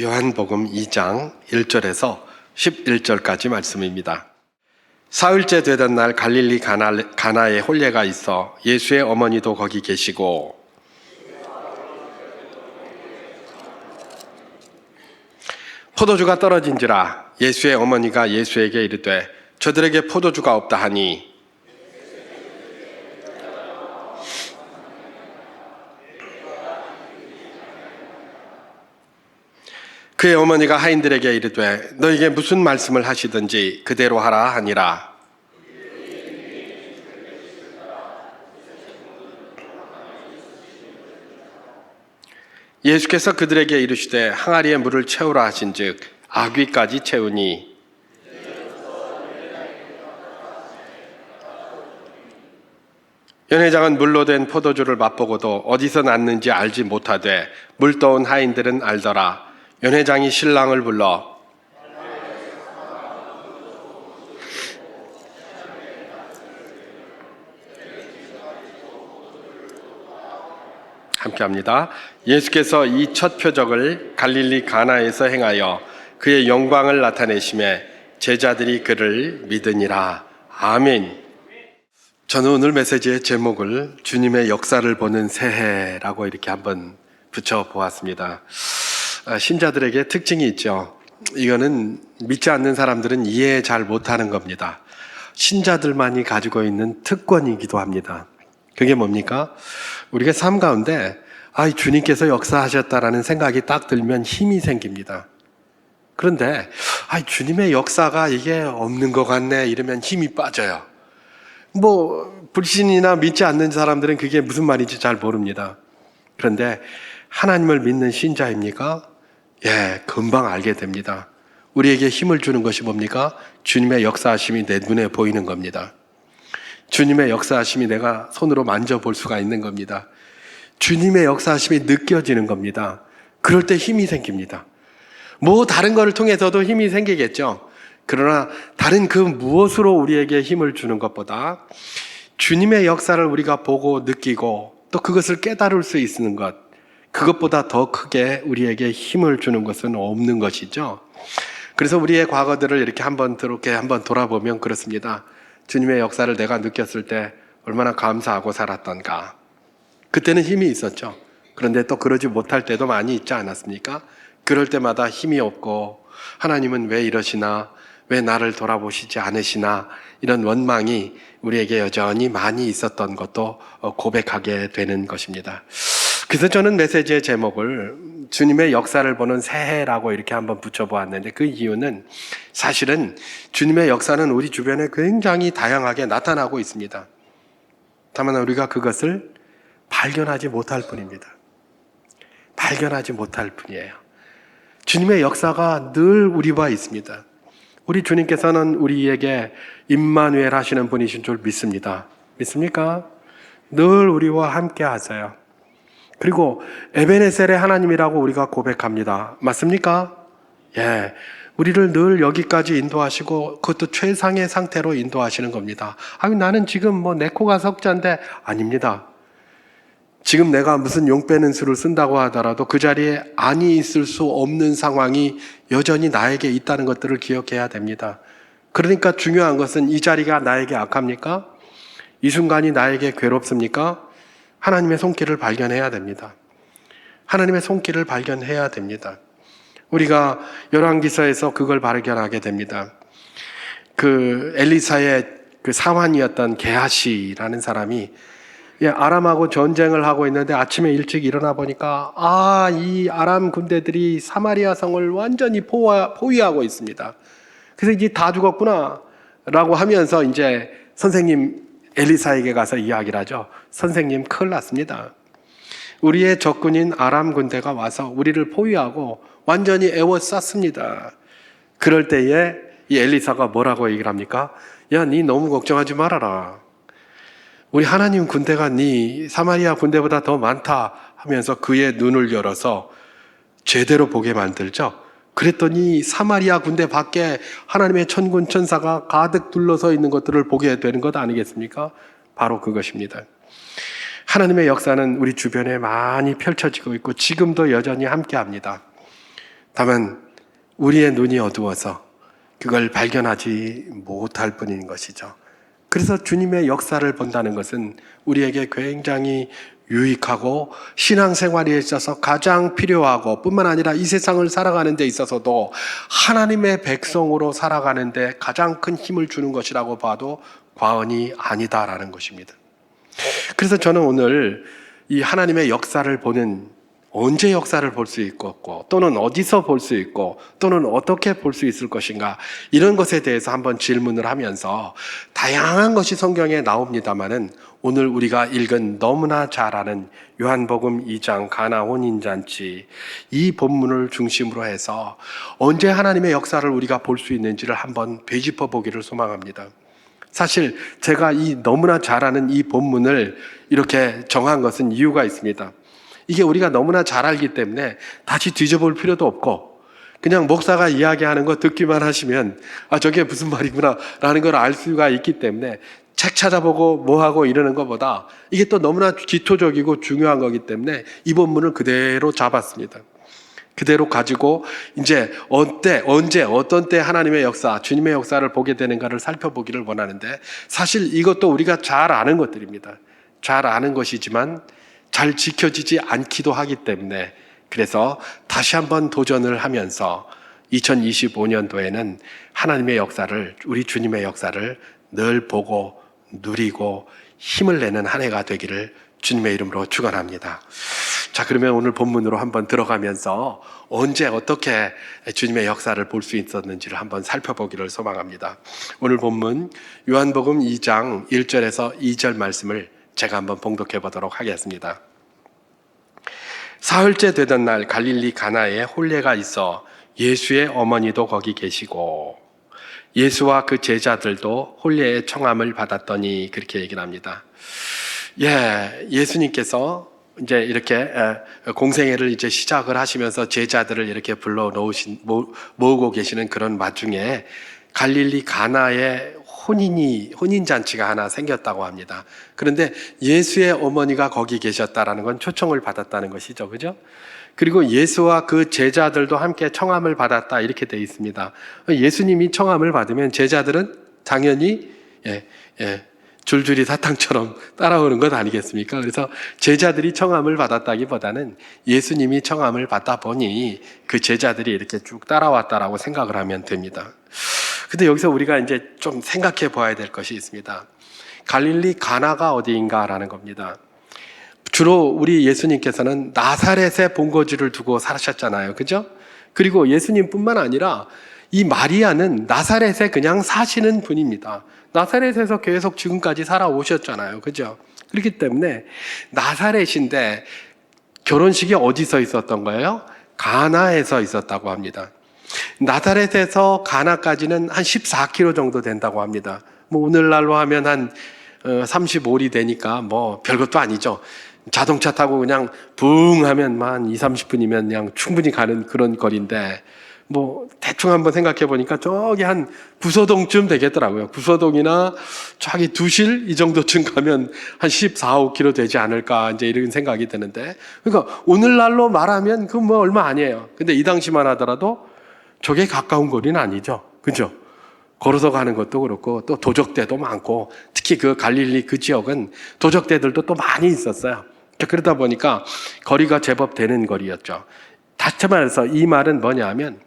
요한복음 2장 1절에서 11절까지 말씀입니다. 사흘째 되던 날 갈릴리 가나에 혼례가 있어 예수의 어머니도 거기 계시고 포도주가 떨어진지라 예수의 어머니가 예수에게 이르되 저들에게 포도주가 없다 하니 그의 어머니가 하인들에게 이르되 너에게 무슨 말씀을 하시든지 그대로 하라 하니라. 예수께서 그들에게 이르시되 항아리에 물을 채우라 하신즉 아귀까지 채우니 연회장은 물로 된 포도주를 맛보고도 어디서 났는지 알지 못하되 물 떠온 하인들은 알더라. 연회장이 신랑을 불러 함께합니다. 예수께서 이 첫 표적을 갈릴리 가나에서 행하여 그의 영광을 나타내심에 제자들이 그를 믿으니라. 아멘. 저는 오늘 메시지의 제목을 주님의 역사를 보는 새해라고 이렇게 한번 붙여보았습니다. 신자들에게 특징이 있죠. 이거는 믿지 않는 사람들은 이해 잘 못하는 겁니다. 신자들만이 가지고 있는 특권이기도 합니다. 그게 뭡니까? 우리가 삶 가운데 주님께서 역사하셨다라는 생각이 딱 들면 힘이 생깁니다. 그런데 주님의 역사가 이게 없는 것 같네 이러면 힘이 빠져요. 불신이나 믿지 않는 사람들은 그게 무슨 말인지 잘 모릅니다. 그런데 하나님을 믿는 신자입니까? 예, 금방 알게 됩니다. 우리에게 힘을 주는 것이 뭡니까? 주님의 역사하심이 내 눈에 보이는 겁니다. 주님의 역사하심이 내가 손으로 만져볼 수가 있는 겁니다. 주님의 역사하심이 느껴지는 겁니다. 그럴 때 힘이 생깁니다. 다른 거를 통해서도 힘이 생기겠죠. 그러나 다른 그 무엇으로 우리에게 힘을 주는 것보다 주님의 역사를 우리가 보고 느끼고 또 그것을 깨달을 수 있는 것, 그것보다 더 크게 우리에게 힘을 주는 것은 없는 것이죠. 그래서 우리의 과거들을 이렇게 한번 돌아보면 그렇습니다. 주님의 역사를 내가 느꼈을 때 얼마나 감사하고 살았던가. 그때는 힘이 있었죠. 그런데 또 그러지 못할 때도 많이 있지 않았습니까? 그럴 때마다 힘이 없고 하나님은 왜 이러시나, 왜 나를 돌아보시지 않으시나, 이런 원망이 우리에게 여전히 많이 있었던 것도 고백하게 되는 것입니다. 그래서 저는 메시지의 제목을 주님의 역사를 보는 새해라고 이렇게 한번 붙여보았는데, 그 이유는 사실은 주님의 역사는 우리 주변에 굉장히 다양하게 나타나고 있습니다. 다만 우리가 그것을 발견하지 못할 뿐입니다. 발견하지 못할 뿐이에요. 주님의 역사가 늘 우리와 있습니다. 우리 주님께서는 우리에게 임마누엘 하시는 분이신 줄 믿습니다. 믿습니까? 늘 우리와 함께 하세요. 그리고 에베네셀의 하나님이라고 우리가 고백합니다. 맞습니까? 예, 우리를 늘 여기까지 인도하시고 그것도 최상의 상태로 인도하시는 겁니다. 나는 지금 내 코가 석자인데, 아닙니다. 지금 내가 무슨 용 빼는 수를 쓴다고 하더라도 그 자리에 안이 있을 수 없는 상황이 여전히 나에게 있다는 것들을 기억해야 됩니다. 그러니까 중요한 것은 이 자리가 나에게 악합니까? 이 순간이 나에게 괴롭습니까? 하나님의 손길을 발견해야 됩니다. 하나님의 손길을 발견해야 됩니다. 우리가 열왕기서에서 그걸 발견하게 됩니다. 그 엘리사의 그 사환이었던 게하시라는 사람이 아람하고 전쟁을 하고 있는데 아침에 일찍 일어나 보니까 이 아람 군대들이 사마리아 성을 완전히 포위하고 있습니다. 그래서 이제 다 죽었구나 라고 하면서 이제 선생님 엘리사에게 가서 이야기를 하죠. 선생님, 큰일 났습니다. 우리의 적군인 아람 군대가 와서 우리를 포위하고 완전히 에워쌌습니다. 그럴 때에 이 엘리사가 뭐라고 얘기를 합니까? 니 너무 걱정하지 말아라. 우리 하나님 군대가 네 사마리아 군대보다 더 많다 하면서 그의 눈을 열어서 제대로 보게 만들죠. 그랬더니 사마리아 군대 밖에 하나님의 천군 천사가 가득 둘러서 있는 것들을 보게 되는 것 아니겠습니까? 바로 그것입니다. 하나님의 역사는 우리 주변에 많이 펼쳐지고 있고 지금도 여전히 함께합니다. 다만 우리의 눈이 어두워서 그걸 발견하지 못할 뿐인 것이죠. 그래서 주님의 역사를 본다는 것은 우리에게 굉장히 유익하고 신앙생활에 있어서 가장 필요하고 뿐만 아니라 이 세상을 살아가는 데 있어서도 하나님의 백성으로 살아가는 데 가장 큰 힘을 주는 것이라고 봐도 과언이 아니다라는 것입니다. 그래서 저는 오늘 이 하나님의 역사를 보는, 언제 역사를 볼 수 있고 또는 어디서 볼 수 있고 또는 어떻게 볼 수 있을 것인가, 이런 것에 대해서 한번 질문을 하면서 다양한 것이 성경에 나옵니다마는 오늘 우리가 읽은 너무나 잘 아는 요한복음 2장 가나 혼인잔치, 이 본문을 중심으로 해서 언제 하나님의 역사를 우리가 볼 수 있는지를 한번 되짚어 보기를 소망합니다. 사실 제가 이 너무나 잘 아는 이 본문을 이렇게 정한 것은 이유가 있습니다. 이게 우리가 너무나 잘 알기 때문에 다시 뒤져볼 필요도 없고, 그냥 목사가 이야기하는 거 듣기만 하시면 저게 무슨 말이구나 라는 걸 알 수가 있기 때문에 책 찾아보고 뭐하고 이러는 것보다 이게 또 너무나 기초적이고 중요한 거기 때문에 이 본문을 그대로 잡았습니다. 그대로 가지고 이제 언제 어떤 때 하나님의 역사, 주님의 역사를 보게 되는가를 살펴보기를 원하는데, 사실 이것도 우리가 잘 아는 것들입니다. 잘 아는 것이지만 잘 지켜지지 않기도 하기 때문에, 그래서 다시 한번 도전을 하면서 2025년도에는 하나님의 역사를, 우리 주님의 역사를 늘 보고 누리고 힘을 내는 한 해가 되기를 주님의 이름으로 축원합니다. 자, 그러면 오늘 본문으로 한번 들어가면서 언제 어떻게 주님의 역사를 볼 수 있었는지를 한번 살펴보기를 소망합니다. 오늘 본문 요한복음 2장 1절에서 2절 말씀을 제가 한번 봉독해 보도록 하겠습니다. 사흘째 되던 날 갈릴리 가나에 혼례가 있어 예수의 어머니도 거기 계시고 예수와 그 제자들도 혼례의 청함을 받았더니, 그렇게 얘기를 합니다. 예수님께서 이제 이렇게 공생애를 이제 시작을 하시면서 제자들을 이렇게 모으고 계시는 그런 와중에 갈릴리 가나에 혼인잔치가 하나 생겼다고 합니다. 그런데 예수의 어머니가 거기 계셨다라는 건 초청을 받았다는 것이죠. 그죠? 그리고 예수와 그 제자들도 함께 청함을 받았다, 이렇게 되어 있습니다. 예수님이 청함을 받으면 제자들은 당연히 줄줄이 사탕처럼 따라오는 것 아니겠습니까? 그래서 제자들이 청함을 받았다기보다는 예수님이 청함을 받다 보니 그 제자들이 이렇게 쭉 따라왔다라고 생각을 하면 됩니다. 근데 여기서 우리가 이제 좀 생각해 봐야 될 것이 있습니다. 갈릴리 가나가 어디인가라는 겁니다. 주로 우리 예수님께서는 나사렛에 본거지를 두고 사셨잖아요. 그죠? 그리고 예수님뿐만 아니라 이 마리아는 나사렛에 그냥 사시는 분입니다. 나사렛에서 계속 지금까지 살아오셨잖아요. 그죠? 그렇기 때문에 나사렛인데 결혼식이 어디서 있었던 거예요? 가나에서 있었다고 합니다. 나사렛에서 가나까지는 한 14km 정도 된다고 합니다. 뭐 오늘날로 하면 한 35리 되니까 뭐 별것도 아니죠. 자동차 타고 그냥 붕 하면 한 2, 30분이면 그냥 충분히 가는 그런 거리인데, 뭐 대충 한번 생각해 보니까 저기 한 구서동쯤 되겠더라고요. 구서동이나 저기 두실 이 정도쯤 가면 한 14, 5km 되지 않을까, 이제 이런 생각이 드는데, 그러니까 오늘날로 말하면 그 뭐 얼마 아니에요. 근데 이 당시만 하더라도 저게 가까운 거리는 아니죠. 그죠? 걸어서 가는 것도 그렇고 또 도적대도 많고, 특히 그 갈릴리 그 지역은 도적대들도 또 많이 있었어요. 그러다 보니까 거리가 제법 되는 거리였죠. 다시 말해서 이 말은 뭐냐 하면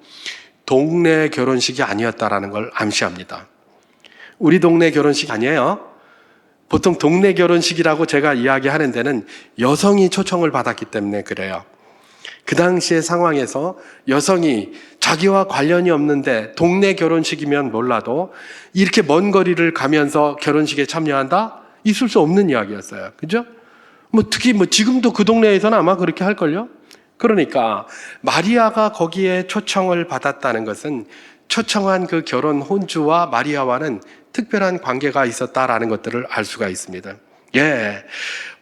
동네 결혼식이 아니었다라는 걸 암시합니다. 우리 동네 결혼식 아니에요. 보통 동네 결혼식이라고 제가 이야기하는 데는 여성이 초청을 받았기 때문에 그래요. 그 당시의 상황에서 여성이 자기와 관련이 없는데 동네 결혼식이면 몰라도 이렇게 먼 거리를 가면서 결혼식에 참여한다? 있을 수 없는 이야기였어요. 그죠? 특히 지금도 그 동네에서는 아마 그렇게 할걸요? 그러니까 마리아가 거기에 초청을 받았다는 것은 초청한 그 결혼 혼주와 마리아와는 특별한 관계가 있었다라는 것들을 알 수가 있습니다.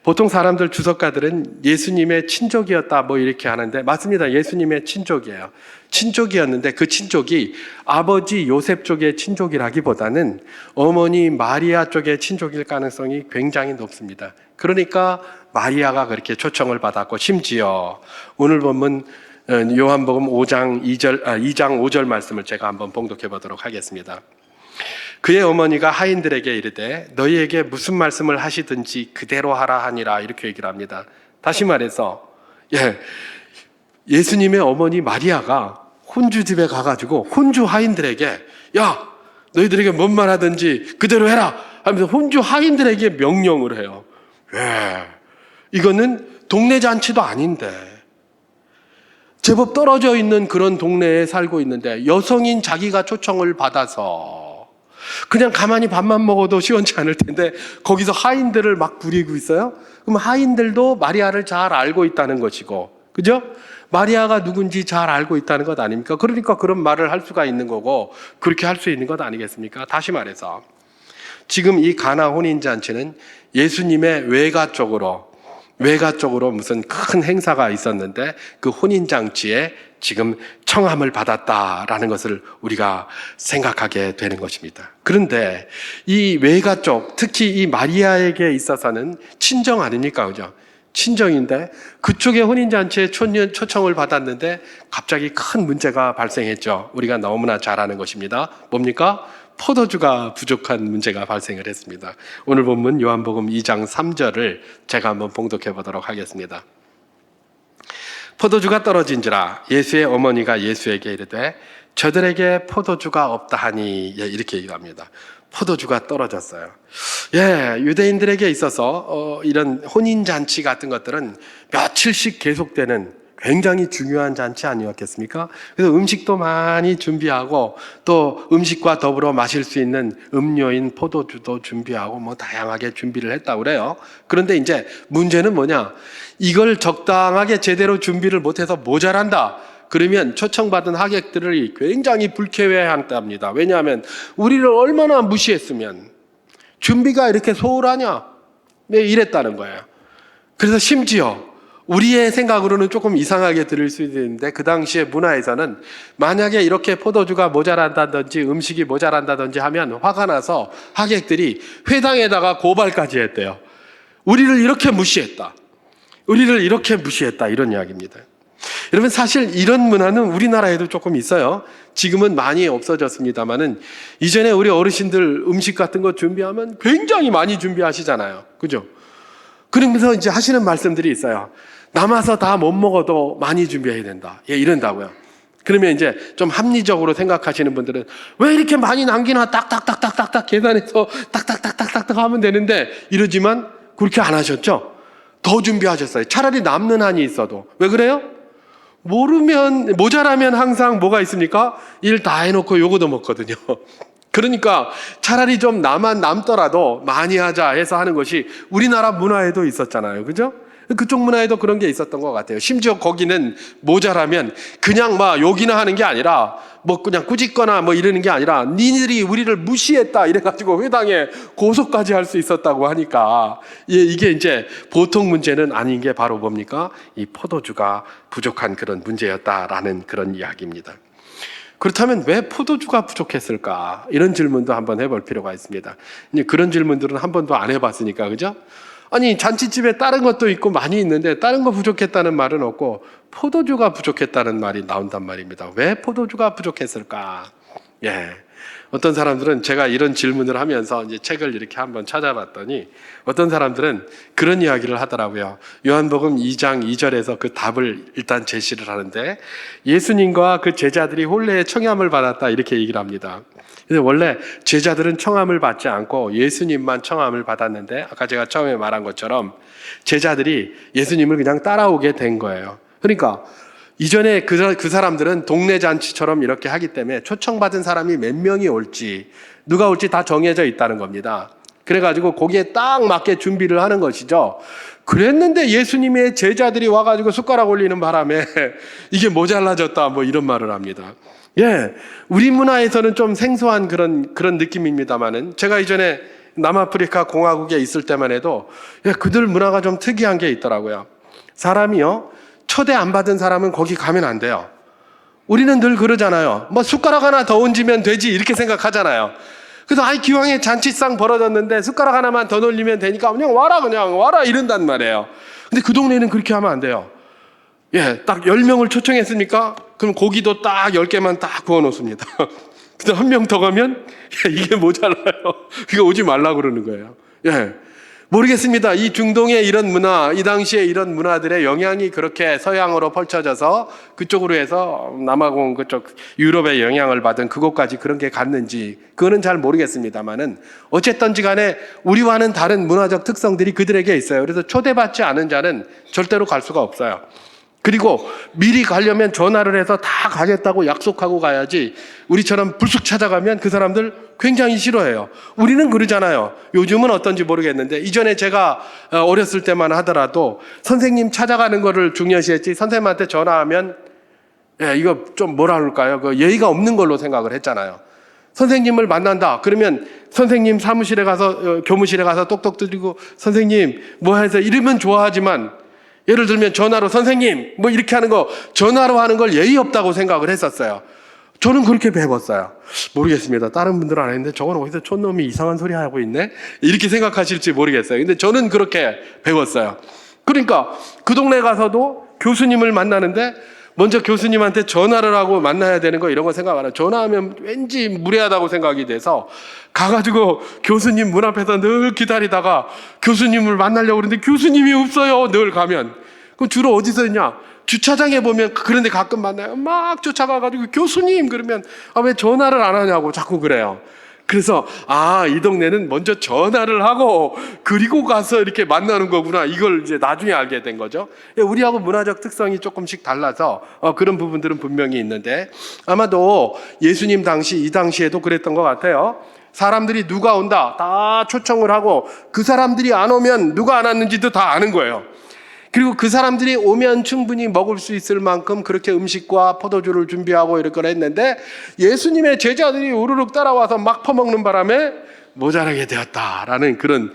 보통 사람들, 주석가들은 예수님의 친족이었다 뭐 이렇게 하는데, 맞습니다. 예수님의 친족이에요. 친족이었는데 그 친족이 아버지 요셉 쪽의 친족이라기보다는 어머니 마리아 쪽의 친족일 가능성이 굉장히 높습니다. 그러니까 마리아가 그렇게 초청을 받았고, 심지어 오늘 보면 요한복음 2장 5절 말씀을 제가 한번 봉독해 보도록 하겠습니다. 그의 어머니가 하인들에게 이르되 너희에게 무슨 말씀을 하시든지 그대로 하라 하니라, 이렇게 얘기를 합니다. 다시 말해서 예수님의 어머니 마리아가 혼주 집에 가가지고 혼주 하인들에게 야, 너희들에게 뭔 말 하든지 그대로 해라 하면서 혼주 하인들에게 명령을 해요. 왜? 이거는 동네 잔치도 아닌데, 제법 떨어져 있는 그런 동네에 살고 있는데 여성인 자기가 초청을 받아서 그냥 가만히 밥만 먹어도 시원치 않을 텐데 거기서 하인들을 막 부리고 있어요. 그럼 하인들도 마리아를 잘 알고 있다는 것이고, 그죠? 마리아가 누군지 잘 알고 있다는 것 아닙니까? 그러니까 그런 말을 할 수가 있는 거고 그렇게 할 수 있는 것 아니겠습니까? 다시 말해서 지금 이 가나 혼인잔치는 예수님의 외가 쪽으로 무슨 큰 행사가 있었는데 그 혼인잔치에 지금 청함을 받았다라는 것을 우리가 생각하게 되는 것입니다. 그런데 이 외가 쪽, 특히 이 마리아에게 있어서는 친정 아닙니까? 그죠? 친정인데 그쪽에 혼인잔치에 초청을 받았는데 갑자기 큰 문제가 발생했죠. 우리가 너무나 잘 아는 것입니다. 뭡니까? 포도주가 부족한 문제가 발생을 했습니다. 오늘 본문 요한복음 2장 3절을 제가 한번 봉독해 보도록 하겠습니다. 포도주가 떨어진지라 예수의 어머니가 예수에게 이르되 저들에게 포도주가 없다 하니, 이렇게 얘기합니다. 포도주가 떨어졌어요. 유대인들에게 있어서 이런 혼인잔치 같은 것들은 며칠씩 계속되는 굉장히 중요한 잔치 아니었겠습니까? 그래서 음식도 많이 준비하고 또 음식과 더불어 마실 수 있는 음료인 포도주도 준비하고 뭐 다양하게 준비를 했다고 그래요. 그런데 이제 문제는 뭐냐? 이걸 적당하게 제대로 준비를 못해서 모자란다. 그러면 초청받은 하객들을 굉장히 불쾌해한답니다. 왜냐하면 우리를 얼마나 무시했으면 준비가 이렇게 소홀하냐? 이랬다는 거예요. 그래서 심지어 우리의 생각으로는 조금 이상하게 들을 수 있는데 그 당시의 문화에서는 만약에 이렇게 포도주가 모자란다든지 음식이 모자란다든지 하면 화가 나서 하객들이 회당에다가 고발까지 했대요. 우리를 이렇게 무시했다. 이런 이야기입니다. 여러분, 사실 이런 문화는 우리나라에도 조금 있어요. 지금은 많이 없어졌습니다만은 이전에 우리 어르신들 음식 같은 거 준비하면 굉장히 많이 준비하시잖아요. 그죠? 그러면서 이제 하시는 말씀들이 있어요. 남아서 다 못 먹어도 많이 준비해야 된다. 이런다고요. 그러면 이제 좀 합리적으로 생각하시는 분들은 왜 이렇게 많이 남기나 딱딱딱딱딱딱 계산해서 딱딱딱딱딱 하면 되는데, 이러지만 그렇게 안 하셨죠? 더 준비하셨어요. 차라리 남는 한이 있어도. 왜 그래요? 모자라면 항상 뭐가 있습니까? 일 다 해놓고 요거도 먹거든요. 그러니까 차라리 좀 남더라도 많이 하자 해서 하는 것이 우리나라 문화에도 있었잖아요. 그죠? 그쪽 문화에도 그런 게 있었던 것 같아요. 심지어 거기는 모자라면 그냥 막 욕이나 하는 게 아니라 뭐 그냥 꾸짖거나 뭐 이러는 게 아니라 니들이 우리를 무시했다 이래가지고 회당에 고소까지 할 수 있었다고 하니까 이게 이제 보통 문제는 아닌 게 바로 뭡니까? 이 포도주가 부족한 그런 문제였다라는 그런 이야기입니다. 그렇다면 왜 포도주가 부족했을까? 이런 질문도 한번 해볼 필요가 있습니다. 그런 질문들은 한 번도 안 해봤으니까, 그죠? 아니, 잔치집에 다른 것도 있고 많이 있는데 다른 거 부족했다는 말은 없고 포도주가 부족했다는 말이 나온단 말입니다. 왜 포도주가 부족했을까? 어떤 사람들은 제가 이런 질문을 하면서 이제 책을 이렇게 한번 찾아봤더니 어떤 사람들은 그런 이야기를 하더라고요. 요한복음 2장 2절에서 그 답을 일단 제시를 하는데 예수님과 그 제자들이 혼례의 청함을 받았다 이렇게 얘기를 합니다. 근데 원래 제자들은 청함을 받지 않고 예수님만 청함을 받았는데 아까 제가 처음에 말한 것처럼 제자들이 예수님을 그냥 따라오게 된 거예요. 그러니까 이전에 그 사람들은 동네 잔치처럼 이렇게 하기 때문에 초청받은 사람이 몇 명이 올지 누가 올지 다 정해져 있다는 겁니다. 그래가지고 거기에 딱 맞게 준비를 하는 것이죠. 그랬는데 예수님의 제자들이 와가지고 숟가락 올리는 바람에 이게 모자라졌다 뭐 이런 말을 합니다. 우리 문화에서는 좀 생소한 그런 느낌입니다만은 제가 이전에 남아프리카 공화국에 있을 때만 해도 그들 문화가 좀 특이한 게 있더라고요. 사람이요, 초대 안 받은 사람은 거기 가면 안 돼요. 우리는 늘 그러잖아요. 뭐 숟가락 하나 더 얹으면 되지 이렇게 생각하잖아요. 그래서 기왕에 잔치상 벌어졌는데 숟가락 하나만 더 놀리면 되니까 그냥 와라 이런단 말이에요. 근데 그 동네는 그렇게 하면 안 돼요. 예, 딱 10명을 초청했습니까? 그럼 고기도 딱 10개만 딱 구워 놓습니다. 근데 한 명 더 가면 이게 모자라요. 이거 오지 말라고 그러는 거예요. 예. 모르겠습니다. 이 중동의 이런 문화, 이 당시에 이런 문화들의 영향이 그렇게 서양으로 펼쳐져서 그쪽으로 해서 남아공 그쪽 유럽의 영향을 받은 그곳까지 그런 게 갔는지 그거는 잘 모르겠습니다만은 어쨌든지 간에 우리와는 다른 문화적 특성들이 그들에게 있어요. 그래서 초대받지 않은 자는 절대로 갈 수가 없어요. 그리고 미리 가려면 전화를 해서 다 가겠다고 약속하고 가야지 우리처럼 불쑥 찾아가면 그 사람들 굉장히 싫어해요. 우리는 그러잖아요. 요즘은 어떤지 모르겠는데 이전에 제가 어렸을 때만 하더라도 선생님 찾아가는 거를 중요시했지 선생님한테 전화하면 이거 좀 뭐라 그럴까요? 그 예의가 없는 걸로 생각을 했잖아요. 선생님을 만난다. 그러면 선생님 사무실에 가서 교무실에 가서 똑똑 두드리고 선생님 뭐 해서 이러면 좋아하지만 예를 들면 전화로 선생님 뭐 이렇게 하는 거 전화로 하는 걸 예의 없다고 생각을 했었어요. 저는 그렇게 배웠어요. 모르겠습니다. 다른 분들은 안 했는데 저건 어디서 촌놈이 이상한 소리 하고 있네? 이렇게 생각하실지 모르겠어요. 근데 저는 그렇게 배웠어요. 그러니까 그 동네 가서도 교수님을 만나는데 먼저 교수님한테 전화를 하고 만나야 되는 거 이런 거 생각 안 해요. 전화하면 왠지 무례하다고 생각이 돼서 가가지고 교수님 문 앞에서 늘 기다리다가 교수님을 만나려고 그러는데 교수님이 없어요. 늘 가면. 그럼 주로 어디서 있냐? 주차장에 보면 그런데 가끔 만나요. 막 쫓아가가지고 교수님 그러면 왜 전화를 안 하냐고 자꾸 그래요. 그래서 이 동네는 먼저 전화를 하고 그리고 가서 이렇게 만나는 거구나. 이걸 이제 나중에 알게 된 거죠. 우리하고 문화적 특성이 조금씩 달라서 그런 부분들은 분명히 있는데 아마도 예수님 이 당시에도 그랬던 것 같아요. 사람들이 누가 온다 다 초청을 하고 그 사람들이 안 오면 누가 안 왔는지도 다 아는 거예요. 그리고 그 사람들이 오면 충분히 먹을 수 있을 만큼 그렇게 음식과 포도주를 준비하고 이렇게 했는데 예수님의 제자들이 우르륵 따라와서 막 퍼먹는 바람에 모자라게 되었다라는 그런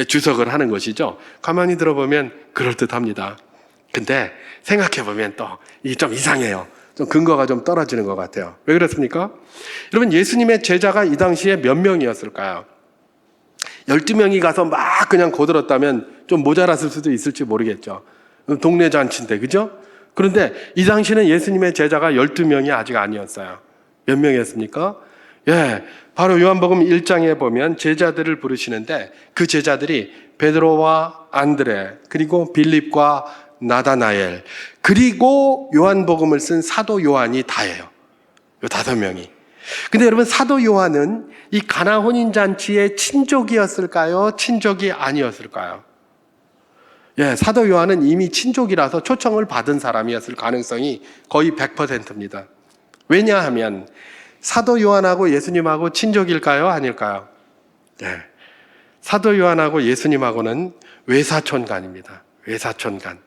주석을 하는 것이죠. 가만히 들어보면 그럴듯합니다. 근데 생각해보면 또 이게 좀 이상해요. 좀 근거가 좀 떨어지는 것 같아요. 왜 그렇습니까? 여러분 예수님의 제자가 이 당시에 몇 명이었을까요? 12명이 가서 막 그냥 거들었다면 좀 모자랐을 수도 있을지 모르겠죠. 동네 잔치인데, 그죠? 그런데 이 당시는 예수님의 제자가 12명이 아직 아니었어요. 몇 명이었습니까? 바로 요한복음 1장에 보면 제자들을 부르시는데 그 제자들이 베드로와 안드레, 그리고 빌립과 나다나엘, 그리고 요한복음을 쓴 사도 요한이 다예요. 요 5명이. 근데 여러분 사도 요한은 이 가나 혼인잔치의 친족이었을까요? 친족이 아니었을까요? 사도 요한은 이미 친족이라서 초청을 받은 사람이었을 가능성이 거의 100%입니다. 왜냐하면 사도 요한하고 예수님하고 친족일까요? 아닐까요? 사도 요한하고 예수님하고는 외사촌간입니다. 외사촌간.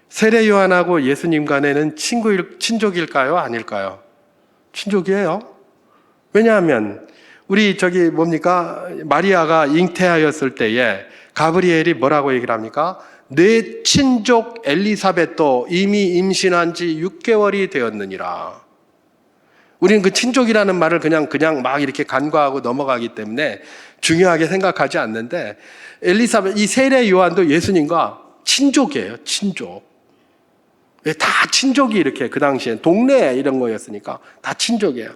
세례 요한하고 예수님 간에는 친족일까요? 아닐까요? 친족이에요. 왜냐하면 우리 마리아가 잉태하였을 때에 가브리엘이 뭐라고 얘기를 합니까? 내 친족 엘리사벳도 이미 임신한 지 6개월이 되었느니라. 우리는 그 친족이라는 말을 그냥 막 이렇게 간과하고 넘어가기 때문에 중요하게 생각하지 않는데 이 세례 요한도 예수님과 친족이에요. 친족. 다 친족이 이렇게 그 당시엔 동네 이런 거였으니까 다 친족이에요.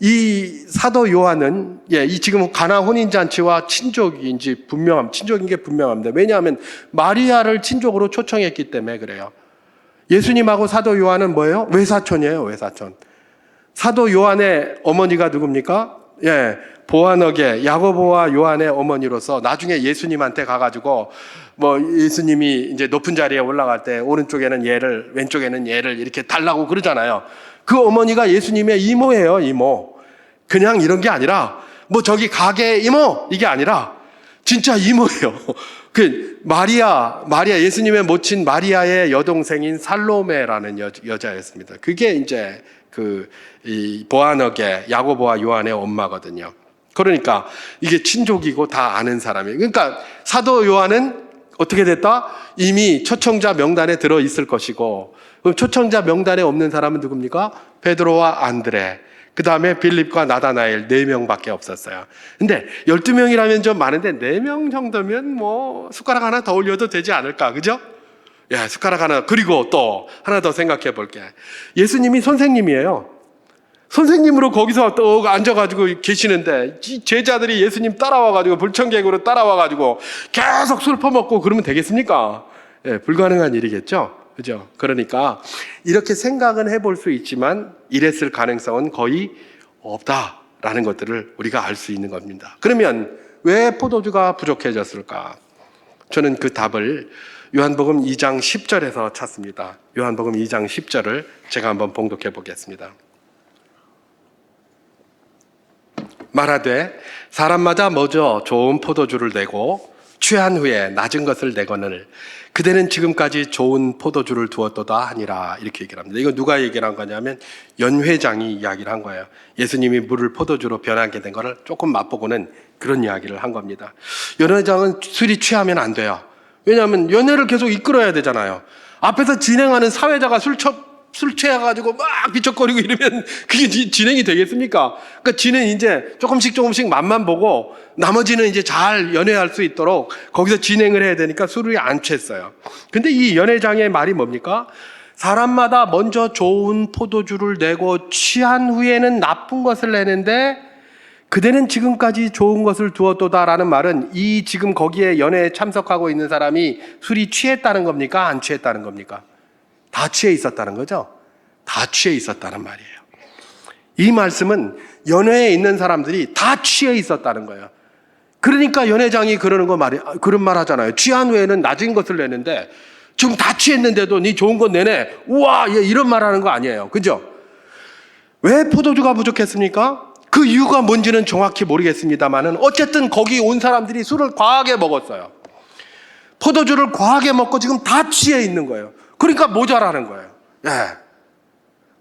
이 사도 요한은 이 지금 가나 혼인잔치와 친족인 게 분명합니다. 왜냐하면 마리아를 친족으로 초청했기 때문에 그래요. 예수님하고 사도 요한은 뭐예요? 외사촌이에요. 외사촌. 사도 요한의 어머니가 누굽니까? 보아너게 야고보와 요한의 어머니로서 나중에 예수님한테 가가지고 예수님이 이제 높은 자리에 올라갈 때 오른쪽에는 얘를 왼쪽에는 얘를 이렇게 달라고 그러잖아요. 그 어머니가 예수님의 이모예요. 이모. 그냥 이런 게 아니라 저기 가게 이모 이게 아니라 진짜 이모예요. 그 마리아 예수님의 모친 마리아의 여동생인 살로메라는 여자였습니다. 그게 이제 이 보아너게 야고보와 요한의 엄마거든요. 그러니까 이게 친족이고 다 아는 사람이에요. 그러니까 사도 요한은 어떻게 됐다? 이미 초청자 명단에 들어 있을 것이고 초청자 명단에 없는 사람은 누굽니까? 베드로와 안드레, 그 다음에 빌립과 나다나엘 4명밖에 없었어요. 근데 12명이라면 좀 많은데 4명 정도면 숟가락 하나 더 올려도 되지 않을까, 그죠? 숟가락 하나. 그리고 또 하나 더 생각해 볼게. 예수님이 선생님이에요. 선생님으로 거기서 또 앉아가지고 계시는데 이 제자들이 예수님 따라와가지고 불청객으로 따라와가지고 계속 술 퍼먹고 그러면 되겠습니까? 불가능한 일이겠죠. 그죠? 그러니까 이렇게 생각은 해볼 수 있지만 이랬을 가능성은 거의 없다라는 것들을 우리가 알 수 있는 겁니다. 그러면 왜 포도주가 부족해졌을까? 저는 그 답을 요한복음 2장 10절에서 찾습니다. 요한복음 2장 10절을 제가 한번 봉독해 보겠습니다. 말하되 사람마다 먼저 좋은 포도주를 내고 취한 후에 낮은 것을 내거늘 그대는 지금까지 좋은 포도주를 두었도다 하니라. 이렇게 얘기를 합니다. 이거 누가 얘기를 한 거냐면 연회장이 이야기를 한 거예요. 예수님이 물을 포도주로 변하게 된 거를 조금 맛보고는 그런 이야기를 한 겁니다. 연회장은 술이 취하면 안 돼요. 왜냐하면 연회를 계속 이끌어야 되잖아요. 앞에서 진행하는 사회자가 술 취해가지고 막 비쩍거리고 이러면 그게 진행이 되겠습니까? 그러니까 지는 이제 조금씩 맛만 보고 나머지는 이제 잘 연회할 수 있도록 거기서 진행을 해야 되니까 술을 안 취했어요. 근데 이 연회장의 말이 뭡니까? 사람마다 먼저 좋은 포도주를 내고 취한 후에는 나쁜 것을 내는데 그대는 지금까지 좋은 것을 두었도다라는 말은 이 지금 거기에 연회에 참석하고 있는 사람이 술이 취했다는 겁니까? 안 취했다는 겁니까? 다 취해 있었다는 거죠. 다 취해 있었다는 말이에요. 이 말씀은 연회에 있는 사람들이 다 취해 있었다는 거예요. 그러니까 연회장이 그런 말 하잖아요. 취한 후에는 낮은 것을 내는데 지금 다 취했는데도 네 좋은 것 내네. 우와, 이런 말 하는 거 아니에요. 그죠? 왜 포도주가 부족했습니까? 그 이유가 뭔지는 정확히 모르겠습니다만은 어쨌든 거기 온 사람들이 술을 과하게 먹었어요. 포도주를 과하게 먹고 지금 다 취해 있는 거예요. 그러니까 모자라는 거예요.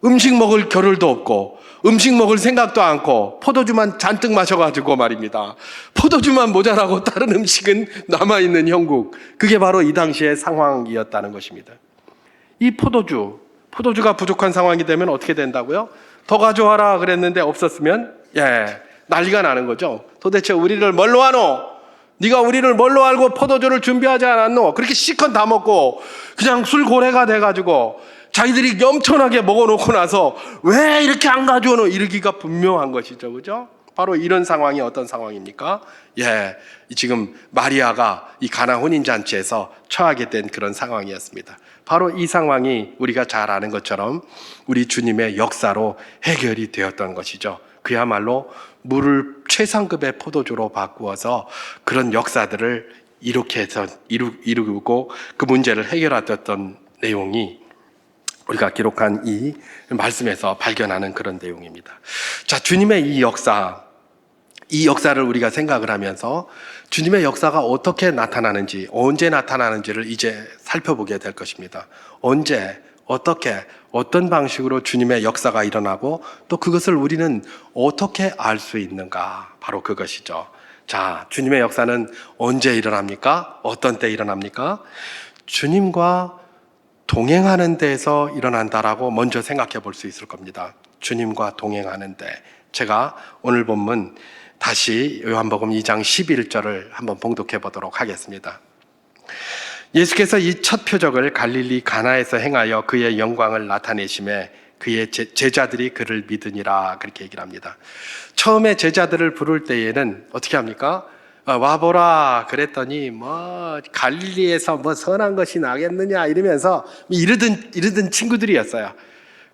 음식 먹을 겨를도 없고 음식 먹을 생각도 않고 포도주만 잔뜩 마셔가지고 말입니다. 포도주만 모자라고 다른 음식은 남아있는 형국. 그게 바로 이 당시의 상황이었다는 것입니다. 이 포도주가 부족한 상황이 되면 어떻게 된다고요? 더 가져와라 그랬는데 없었으면 난리가 나는 거죠. 도대체 우리를 뭘로 하노? 네가 우리를 뭘로 알고 포도주를 준비하지 않았노? 그렇게 실컷 다 먹고 그냥 술고래가 돼가지고 자기들이 엄청나게 먹어놓고 나서 왜 이렇게 안 가져오노? 이러기가 분명한 것이죠. 그죠? 바로 이런 상황이 어떤 상황입니까? 지금 마리아가 이 가나 혼인잔치에서 처하게 된 그런 상황이었습니다. 바로 이 상황이 우리가 잘 아는 것처럼 우리 주님의 역사로 해결이 되었던 것이죠. 그야말로 물을 최상급의 포도주로 바꾸어서 그런 역사들을 이렇게 해서 이루고 그 문제를 해결하셨던 내용이 우리가 기록한 이 말씀에서 발견하는 그런 내용입니다. 자, 주님의 이 역사를 우리가 생각을 하면서 주님의 역사가 어떻게 나타나는지, 언제 나타나는지를 이제 살펴보게 될 것입니다. 언제, 어떻게, 어떤 방식으로 주님의 역사가 일어나고 또 그것을 우리는 어떻게 알 수 있는가? 바로 그것이죠. 자, 주님의 역사는 언제 일어납니까? 어떤 때 일어납니까? 주님과 동행하는 데에서 일어난다라고 먼저 생각해 볼 수 있을 겁니다. 주님과 동행하는 데. 제가 오늘 본문 다시 요한복음 2장 11절을 한번 봉독해 보도록 하겠습니다. 예수께서 이 첫 표적을 갈릴리 가나에서 행하여 그의 영광을 나타내심에 그의 제자들이 그를 믿으니라 그렇게 얘기를 합니다. 처음에 제자들을 부를 때에는 어떻게 합니까? 와보라 그랬더니 갈릴리에서 선한 것이 나겠느냐 이러면서 이러던 친구들이었어요.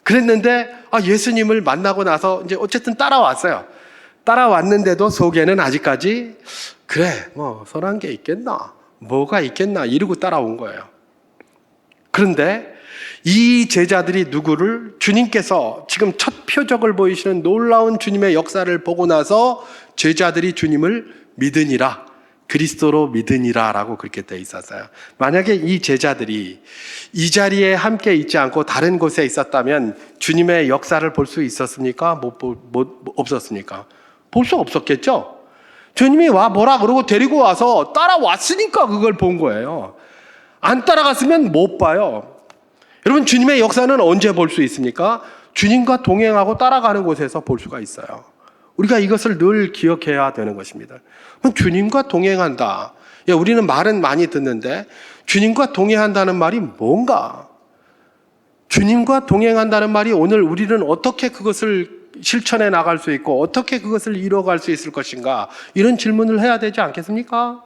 그랬는데 예수님을 만나고 나서 이제 어쨌든 따라왔어요. 따라왔는데도 속에는 아직까지 선한 게 있겠나? 뭐가 있겠나? 이러고 따라온 거예요. 그런데 이 제자들이 누구를 주님께서 지금 첫 표적을 보이시는 놀라운 주님의 역사를 보고 나서 제자들이 주님을 믿으니라, 그리스도로 믿으니라 라고 그렇게 돼 있었어요. 만약에 이 제자들이 이 자리에 함께 있지 않고 다른 곳에 있었다면 주님의 역사를 볼 수 있었습니까? 없었습니까? 볼 수 없었겠죠? 주님이 와보라 그러고 데리고 와서 따라왔으니까 그걸 본 거예요. 안 따라갔으면 못 봐요. 여러분, 주님의 역사는 언제 볼 수 있습니까? 주님과 동행하고 따라가는 곳에서 볼 수가 있어요. 우리가 이것을 늘 기억해야 되는 것입니다. 주님과 동행한다. 우리는 말은 많이 듣는데 주님과 동행한다는 말이 뭔가? 주님과 동행한다는 말이 오늘 우리는 어떻게 그것을 실천해 나갈 수 있고 어떻게 그것을 이뤄갈 수 있을 것인가? 이런 질문을 해야 되지 않겠습니까?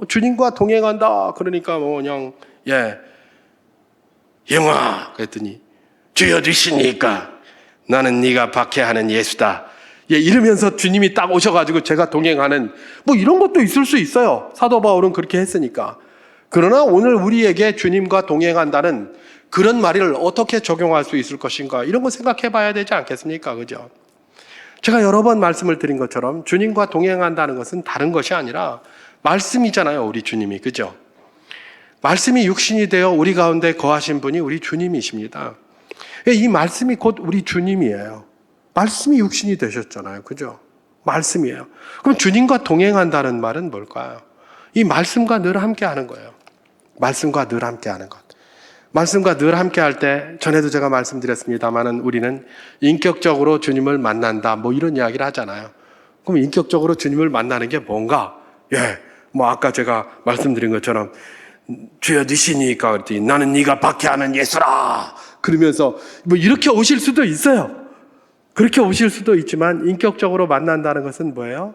주님과 동행한다. 그러니까 뭐 그냥 영아 그랬더니 주여 주시니까 나는 네가 박해하는 예수다. 이러면서 주님이 딱 오셔가지고 제가 동행하는 뭐 이런 것도 있을 수 있어요. 사도 바울은 그렇게 했으니까. 그러나 오늘 우리에게 주님과 동행한다는 그런 말을 어떻게 적용할 수 있을 것인가 이런 거 생각해 봐야 되지 않겠습니까? 그죠? 제가 여러 번 말씀을 드린 것처럼 주님과 동행한다는 것은 다른 것이 아니라 말씀이잖아요. 우리 주님이. 그죠? 말씀이 육신이 되어 우리 가운데 거하신 분이 우리 주님이십니다. 이 말씀이 곧 우리 주님이에요. 말씀이 육신이 되셨잖아요. 그죠? 말씀이에요. 그럼 주님과 동행한다는 말은 뭘까요? 이 말씀과 늘 함께 하는 거예요. 말씀과 늘 함께 하는 것. 말씀과 늘 함께 할 때, 전에도 제가 말씀드렸습니다만은 우리는 인격적으로 주님을 만난다. 뭐 이런 이야기를 하잖아요. 그럼 인격적으로 주님을 만나는 게 뭔가? 뭐 아까 제가 말씀드린 것처럼 주여 주시니까 그랬더니 나는 네가 박해하는 예수라. 그러면서 뭐 이렇게 오실 수도 있어요. 그렇게 오실 수도 있지만 인격적으로 만난다는 것은 뭐예요?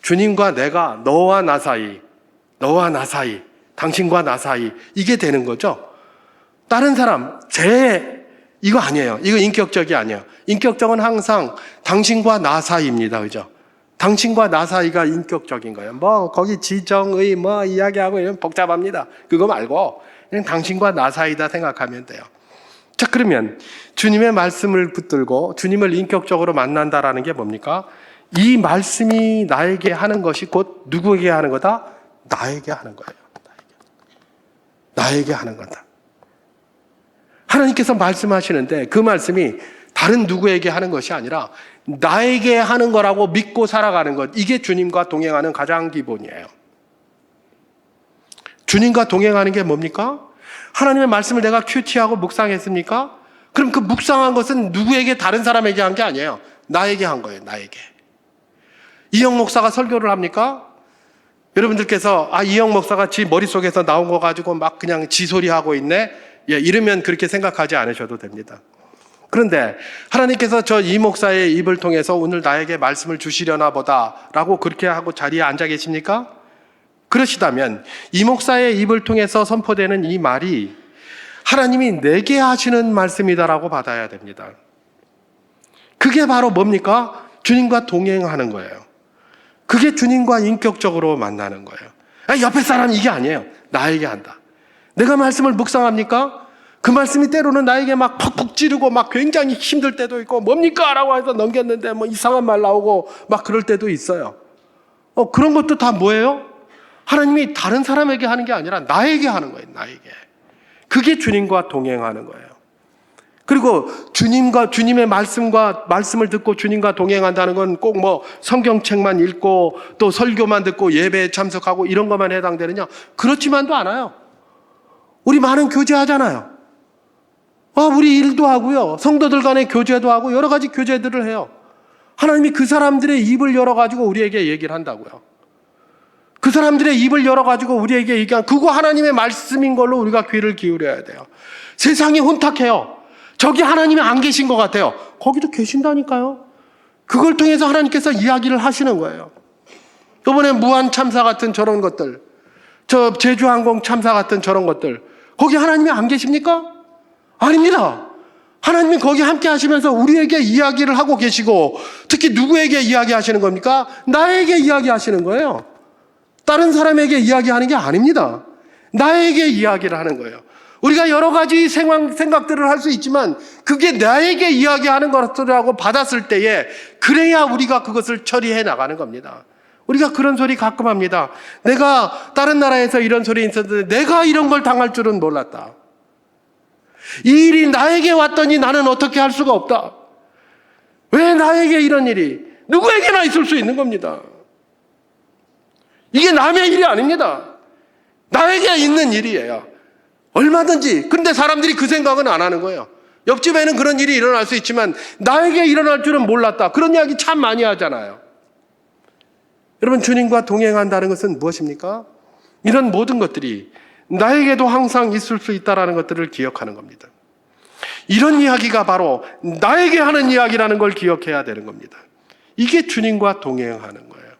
주님과 내가 너와 나 사이, 당신과 나 사이 이게 되는 거죠. 다른 사람, 이거 아니에요. 이거 인격적이 아니에요. 인격적은 항상 당신과 나 사이입니다. 그죠? 당신과 나 사이가 인격적인 거예요. 뭐 거기 지정의 뭐 이야기하고 이런 복잡합니다. 그거 말고 그냥 당신과 나 사이다 생각하면 돼요. 자, 그러면 주님의 말씀을 붙들고 주님을 인격적으로 만난다라는 게 뭡니까? 이 말씀이 나에게 하는 것이 곧 누구에게 하는 거다? 나에게 하는 거예요. 나에게 하는 거다. 하나님께서 말씀하시는데 그 말씀이 다른 누구에게 하는 것이 아니라 나에게 하는 거라고 믿고 살아가는 것. 이게 주님과 동행하는 가장 기본이에요. 주님과 동행하는 게 뭡니까? 하나님의 말씀을 내가 큐티하고 묵상했습니까? 그럼 그 묵상한 것은 누구에게 다른 사람에게 한 게 아니에요. 나에게 한 거예요. 나에게. 이영 목사가 설교를 합니까? 여러분들께서 이영 목사가 지 머릿속에서 나온 거 가지고 막 그냥 지소리하고 있네. 이러면 그렇게 생각하지 않으셔도 됩니다. 그런데 하나님께서 저 이 목사의 입을 통해서 오늘 나에게 말씀을 주시려나 보다라고 그렇게 하고 자리에 앉아 계십니까? 그러시다면 이 목사의 입을 통해서 선포되는 이 말이 하나님이 내게 하시는 말씀이다라고 받아야 됩니다. 그게 바로 뭡니까? 주님과 동행하는 거예요. 그게 주님과 인격적으로 만나는 거예요. 옆에 사람 이게 아니에요. 나에게 한다. 내가 말씀을 묵상합니까? 그 말씀이 때로는 나에게 막 푹푹 찌르고 막 굉장히 힘들 때도 있고 뭡니까? 라고 해서 넘겼는데 뭐 이상한 말 나오고 막 그럴 때도 있어요. 그런 것도 다 뭐예요? 하나님이 다른 사람에게 하는 게 아니라 나에게 하는 거예요. 나에게. 그게 주님과 동행하는 거예요. 그리고 주님의 말씀을 듣고 주님과 동행한다는 건 꼭 뭐 성경책만 읽고 또 설교만 듣고 예배에 참석하고 이런 것만 해당되느냐? 그렇지만도 않아요. 우리 많은 교제하잖아요. 우리 일도 하고요. 성도들 간의 교제도 하고 여러 가지 교제들을 해요. 하나님이 그 사람들의 입을 열어가지고 우리에게 얘기를 한다고요. 그 사람들의 입을 열어가지고 우리에게 얘기한 그거 하나님의 말씀인 걸로 우리가 귀를 기울여야 돼요. 세상이 혼탁해요. 저기 하나님이 안 계신 것 같아요. 거기도 계신다니까요. 그걸 통해서 하나님께서 이야기를 하시는 거예요. 이번에 무한 참사 같은 저런 것들, 저 제주항공 참사 같은 저런 것들, 거기 하나님이 안 계십니까? 아닙니다. 하나님이 거기 함께 하시면서 우리에게 이야기를 하고 계시고 특히 누구에게 이야기하시는 겁니까? 나에게 이야기하시는 거예요. 다른 사람에게 이야기하는 게 아닙니다. 나에게 이야기를 하는 거예요. 우리가 여러 가지 생각들을 할 수 있지만 그게 나에게 이야기하는 것이라고 받았을 때에 그래야 우리가 그것을 처리해 나가는 겁니다. 우리가 그런 소리 가끔 합니다. 내가 다른 나라에서 이런 소리 있었는데 내가 이런 걸 당할 줄은 몰랐다. 이 일이 나에게 왔더니 나는 어떻게 할 수가 없다. 왜 나에게 이런 일이 누구에게나 있을 수 있는 겁니다. 이게 남의 일이 아닙니다. 나에게 있는 일이에요. 얼마든지. 근데 사람들이 그 생각은 안 하는 거예요. 옆집에는 그런 일이 일어날 수 있지만 나에게 일어날 줄은 몰랐다. 그런 이야기 참 많이 하잖아요. 여러분, 주님과 동행한다는 것은 무엇입니까? 이런 모든 것들이 나에게도 항상 있을 수 있다는 것들을 기억하는 겁니다. 이런 이야기가 바로 나에게 하는 이야기라는 걸 기억해야 되는 겁니다. 이게 주님과 동행하는 거예요.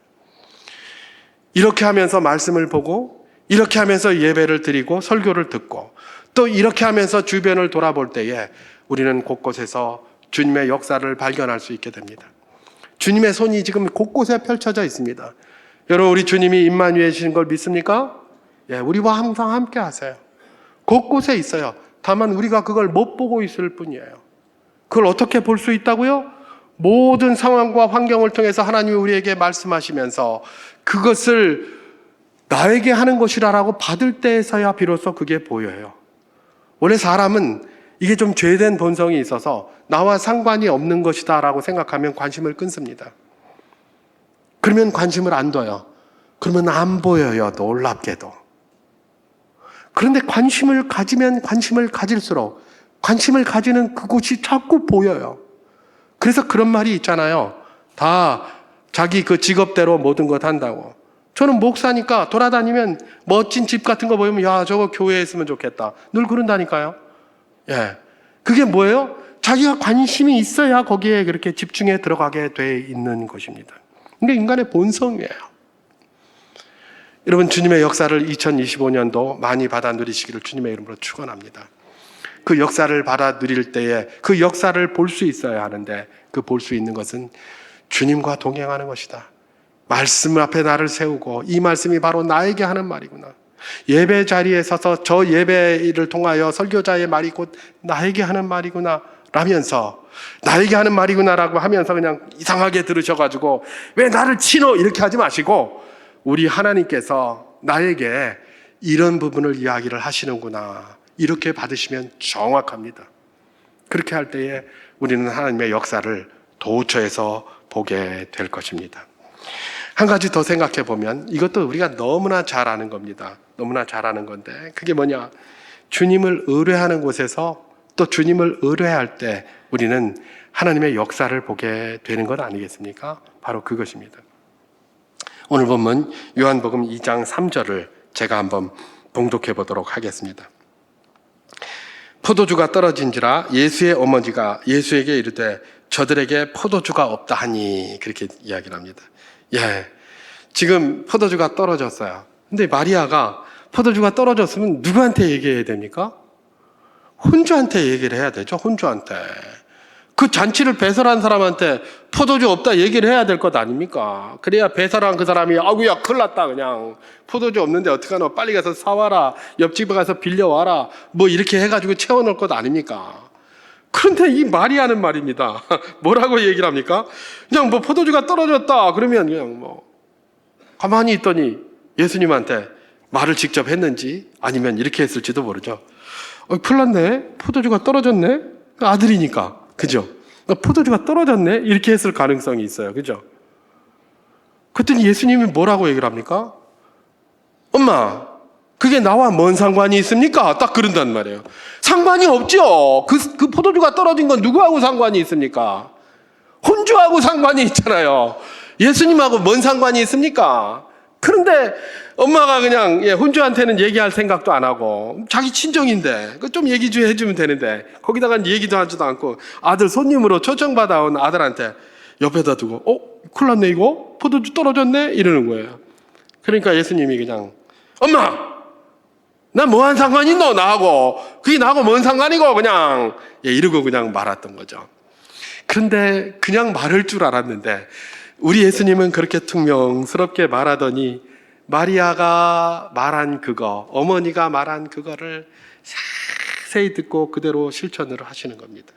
이렇게 하면서 말씀을 보고, 이렇게 하면서 예배를 드리고 설교를 듣고, 또 이렇게 하면서 주변을 돌아볼 때에 우리는 곳곳에서 주님의 역사를 발견할 수 있게 됩니다. 주님의 손이 지금 곳곳에 펼쳐져 있습니다. 여러분, 우리 주님이 임마누엘이신 걸 믿습니까? 예, 우리와 항상 함께 하세요. 곳곳에 있어요. 다만 우리가 그걸 못 보고 있을 뿐이에요. 그걸 어떻게 볼 수 있다고요? 모든 상황과 환경을 통해서 하나님이 우리에게 말씀하시면서 그것을 나에게 하는 것이라고 받을 때에서야 비로소 그게 보여요. 원래 사람은 이게 좀 죄된 본성이 있어서 나와 상관이 없는 것이다 라고 생각하면 관심을 끊습니다. 그러면 관심을 안 둬요. 그러면 안 보여요, 놀랍게도. 그런데 관심을 가지면 관심을 가질수록 관심을 가지는 그곳이 자꾸 보여요. 그래서 그런 말이 있잖아요. 다 자기 그 직업대로 모든 것 한다고. 저는 목사니까 돌아다니면 멋진 집 같은 거 보이면 야, 저거 교회에 있으면 좋겠다. 늘 그런다니까요. 예. 그게 뭐예요? 자기가 관심이 있어야 거기에 그렇게 집중해 들어가게 돼 있는 것입니다. 근데 인간의 본성이에요. 여러분, 주님의 역사를 2025년도 많이 받아 누리시기를 주님의 이름으로 축원합니다. 그 역사를 받아 누릴 때에 그 역사를 볼 수 있어야 하는데 그 볼 수 있는 것은 주님과 동행하는 것이다. 말씀 앞에 나를 세우고 이 말씀이 바로 나에게 하는 말이구나. 예배 자리에 서서 저 예배를 통하여 설교자의 말이 곧 나에게 하는 말이구나 라면서 나에게 하는 말이구나라고 하면서 그냥 이상하게 들으셔가지고 왜 나를 치노 이렇게 하지 마시고 우리 하나님께서 나에게 이런 부분을 이야기를 하시는구나 이렇게 받으시면 정확합니다. 그렇게 할 때에 우리는 하나님의 역사를 도처에서 보게 될 것입니다. 한 가지 더 생각해 보면 이것도 우리가 너무나 잘 아는 겁니다. 너무나 잘 아는 건데 그게 뭐냐? 주님을 의뢰하는 곳에서 또 주님을 의뢰할 때 우리는 하나님의 역사를 보게 되는 것 아니겠습니까? 바로 그것입니다. 오늘 본문 요한복음 2장 3절을 제가 한번 봉독해 보도록 하겠습니다. 포도주가 떨어진지라 예수의 어머니가 예수에게 이르되 저들에게 포도주가 없다 하니 그렇게 이야기를 합니다. 예, 지금 포도주가 떨어졌어요. 근데 마리아가 포도주가 떨어졌으면 누구한테 얘기해야 됩니까? 혼주한테 얘기를 해야 되죠. 혼주한테. 그 잔치를 배설한 사람한테 포도주 없다 얘기를 해야 될 것 아닙니까? 그래야 배설한 그 사람이 아구야 큰일 났다 그냥 포도주 없는데 어떡하노 빨리 가서 사와라 옆집에 가서 빌려와라 뭐 이렇게 해가지고 채워놓을 것 아닙니까? 그런데 이 마리아는 말입니다. 뭐라고 얘기를 합니까? 그냥 뭐 포도주가 떨어졌다 그러면 그냥 뭐 가만히 있더니 예수님한테 말을 직접 했는지 아니면 이렇게 했을지도 모르죠. 큰일 났네 포도주가 떨어졌네 아들이니까 그죠? 포도주가 떨어졌네 이렇게 했을 가능성이 있어요. 그죠? 그랬더니 예수님이 뭐라고 얘기를 합니까? 엄마 그게 나와 뭔 상관이 있습니까? 딱 그런단 말이에요. 상관이 없죠. 그 포도주가 떨어진 건 누구하고 상관이 있습니까? 혼주하고 상관이 있잖아요. 예수님하고 뭔 상관이 있습니까? 그런데 엄마가 그냥 혼주한테는 얘기할 생각도 안 하고 자기 친정인데 좀 얘기 좀 해주면 되는데 거기다가 얘기도 하지도 않고 아들 손님으로 초청받아온 아들한테 옆에다 두고 큰일 났네 이거? 포도주 떨어졌네? 이러는 거예요. 그러니까 예수님이 그냥 엄마! 나 뭐한 상관이 있노 나하고 그게 나하고 뭔 상관이고 그냥 이러고 그냥 말았던 거죠. 그런데 그냥 말할 줄 알았는데 우리 예수님은 그렇게 퉁명스럽게 말하더니 마리아가 말한 그거 어머니가 말한 그거를 자세히 듣고 그대로 실천을 하시는 겁니다.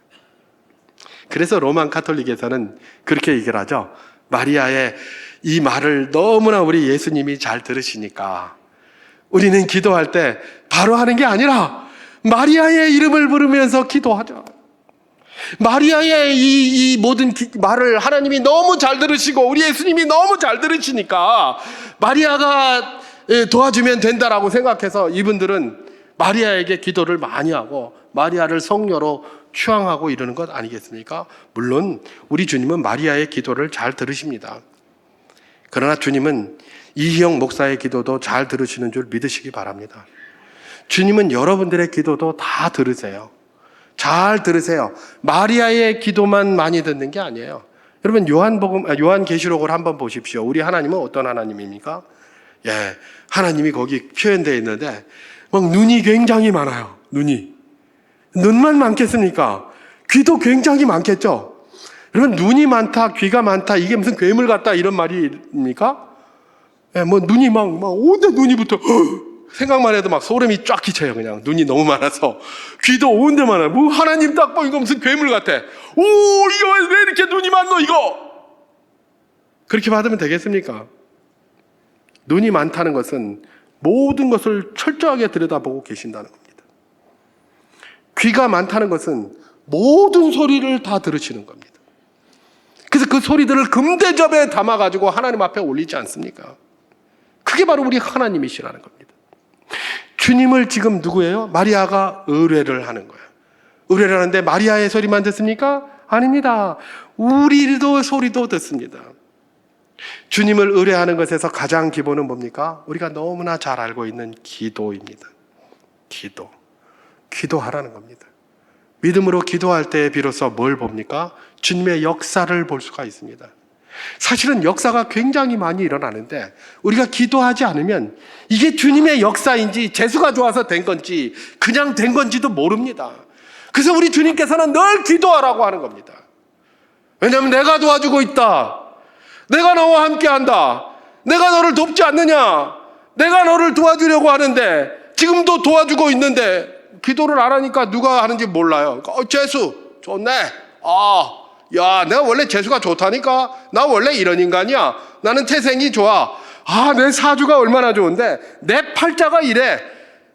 그래서 로만 가톨릭에서는 그렇게 얘기를 하죠. 마리아의 이 말을 너무나 우리 예수님이 잘 들으시니까 우리는 기도할 때 바로 하는 게 아니라 마리아의 이름을 부르면서 기도하죠. 마리아의 이 모든 말을 하나님이 너무 잘 들으시고 우리 예수님이 너무 잘 들으시니까 마리아가 도와주면 된다라고 생각해서 이분들은 마리아에게 기도를 많이 하고 마리아를 성녀로 추앙하고 이러는 것 아니겠습니까? 물론 우리 주님은 마리아의 기도를 잘 들으십니다. 그러나 주님은 이희영 목사의 기도도 잘 들으시는 줄 믿으시기 바랍니다. 주님은 여러분들의 기도도 다 들으세요. 잘 들으세요. 마리아의 기도만 많이 듣는 게 아니에요. 여러분 요한계시록을 한번 보십시오. 우리 하나님은 어떤 하나님입니까? 예, 하나님이 거기 표현되어 있는데 막 눈이 굉장히 많아요. 눈만 많겠습니까? 귀도 굉장히 많겠죠. 여러분 눈이 많다, 귀가 많다 이게 무슨 괴물 같다 이런 말입니까? 예, 뭐 눈이 막 온데 눈이 붙어. 생각만 해도 막 소름이 쫙 끼쳐요. 그냥 눈이 너무 많아서 귀도 온데 많아요. 뭐 하나님 딱 보니까 무슨 괴물 같아. 오, 이거 왜 이렇게 눈이 많노 이거? 그렇게 받으면 되겠습니까? 눈이 많다는 것은 모든 것을 철저하게 들여다보고 계신다는 겁니다. 귀가 많다는 것은 모든 소리를 다 들으시는 겁니다. 그래서 그 소리들을 금대접에 담아가지고 하나님 앞에 올리지 않습니까? 그게 바로 우리 하나님이시라는 겁니다. 주님을 지금 누구예요? 마리아가 의뢰를 하는 거예요. 의뢰를 하는데 마리아의 소리만 듣습니까? 아닙니다. 우리도 소리도 듣습니다. 주님을 의뢰하는 것에서 가장 기본은 뭡니까? 우리가 너무나 잘 알고 있는 기도입니다. 기도하라는 겁니다. 믿음으로 기도할 때 비로소 뭘 봅니까? 주님의 역사를 볼 수가 있습니다. 사실은 역사가 굉장히 많이 일어나는데 우리가 기도하지 않으면 이게 주님의 역사인지 재수가 좋아서 된 건지 그냥 된 건지도 모릅니다. 그래서 우리 주님께서는 늘 기도하라고 하는 겁니다. 왜냐하면 내가 도와주고 있다. 내가 너와 함께한다. 내가 너를 돕지 않느냐. 내가 너를 도와주려고 하는데 지금도 도와주고 있는데 기도를 안 하니까 누가 하는지 몰라요. 재수 좋네. 야, 내가 원래 재수가 좋다니까. 나 원래 이런 인간이야. 나는 태생이 좋아. 내 사주가 얼마나 좋은데 내 팔자가 이래.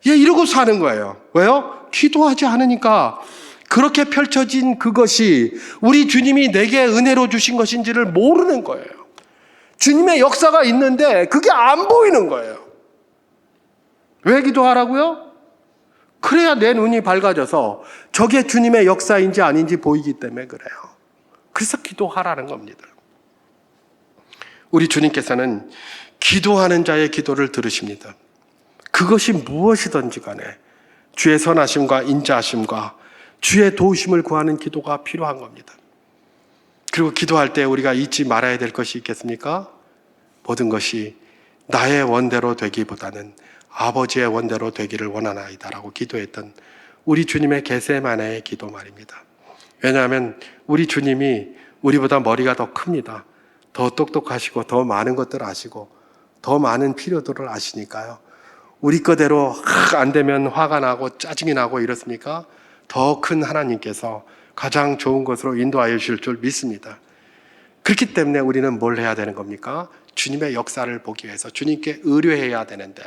이러고 사는 거예요. 왜요? 기도하지 않으니까. 그렇게 펼쳐진 그것이 우리 주님이 내게 은혜로 주신 것인지를 모르는 거예요. 주님의 역사가 있는데 그게 안 보이는 거예요. 왜 기도하라고요? 그래야 내 눈이 밝아져서 저게 주님의 역사인지 아닌지 보이기 때문에 그래요. 그래서 기도하라는 겁니다. 우리 주님께서는 기도하는 자의 기도를 들으십니다. 그것이 무엇이든지 간에 주의 선하심과 인자하심과 주의 도우심을 구하는 기도가 필요한 겁니다. 그리고 기도할 때 우리가 잊지 말아야 될 것이 있겠습니까? 모든 것이 나의 원대로 되기보다는 아버지의 원대로 되기를 원하나이다라고 기도했던 우리 주님의 겟세마네의 기도 말입니다. 왜냐하면 우리 주님이 우리보다 머리가 더 큽니다. 더 똑똑하시고 더 많은 것들을 아시고 더 많은 필요들을 아시니까요. 우리 거대로 안 되면 화가 나고 짜증이 나고 이렇습니까? 더 큰 하나님께서 가장 좋은 것으로 인도하여 주실 줄 믿습니다. 그렇기 때문에 우리는 뭘 해야 되는 겁니까? 주님의 역사를 보기 위해서 주님께 의뢰해야 되는데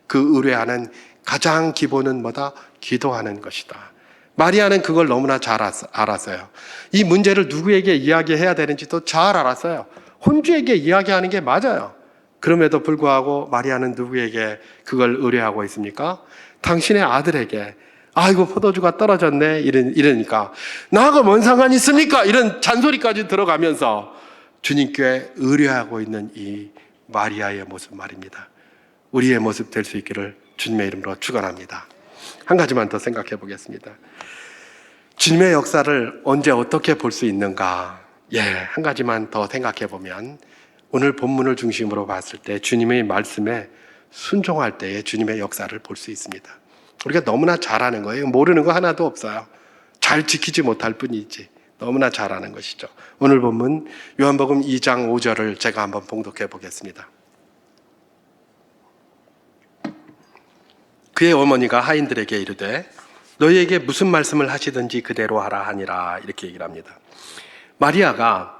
그 의뢰하는 가장 기본은 뭐다? 기도하는 것이다. 마리아는 그걸 너무나 잘 알았어요. 이 문제를 누구에게 이야기해야 되는지도 잘 알았어요. 혼주에게 이야기하는 게 맞아요. 그럼에도 불구하고 마리아는 누구에게 그걸 의뢰하고 있습니까? 당신의 아들에게. 아이고 포도주가 떨어졌네 이러니까 나하고 뭔 상관이 있습니까? 이런 잔소리까지 들어가면서 주님께 의뢰하고 있는 이 마리아의 모습 말입니다. 우리의 모습 될 수 있기를 주님의 이름으로 축원합니다. 한 가지만 더 생각해 보겠습니다. 주님의 역사를 언제 어떻게 볼 수 있는가? 한 가지만 더 생각해 보면 오늘 본문을 중심으로 봤을 때 주님의 말씀에 순종할 때에 주님의 역사를 볼 수 있습니다. 우리가 너무나 잘하는 거예요. 모르는 거 하나도 없어요. 잘 지키지 못할 뿐이지 너무나 잘하는 것이죠. 오늘 본문 요한복음 2장 5절을 제가 한번 봉독해 보겠습니다. 그의 어머니가 하인들에게 이르되 너희에게 무슨 말씀을 하시든지 그대로 하라 하니라 이렇게 얘기를 합니다. 마리아가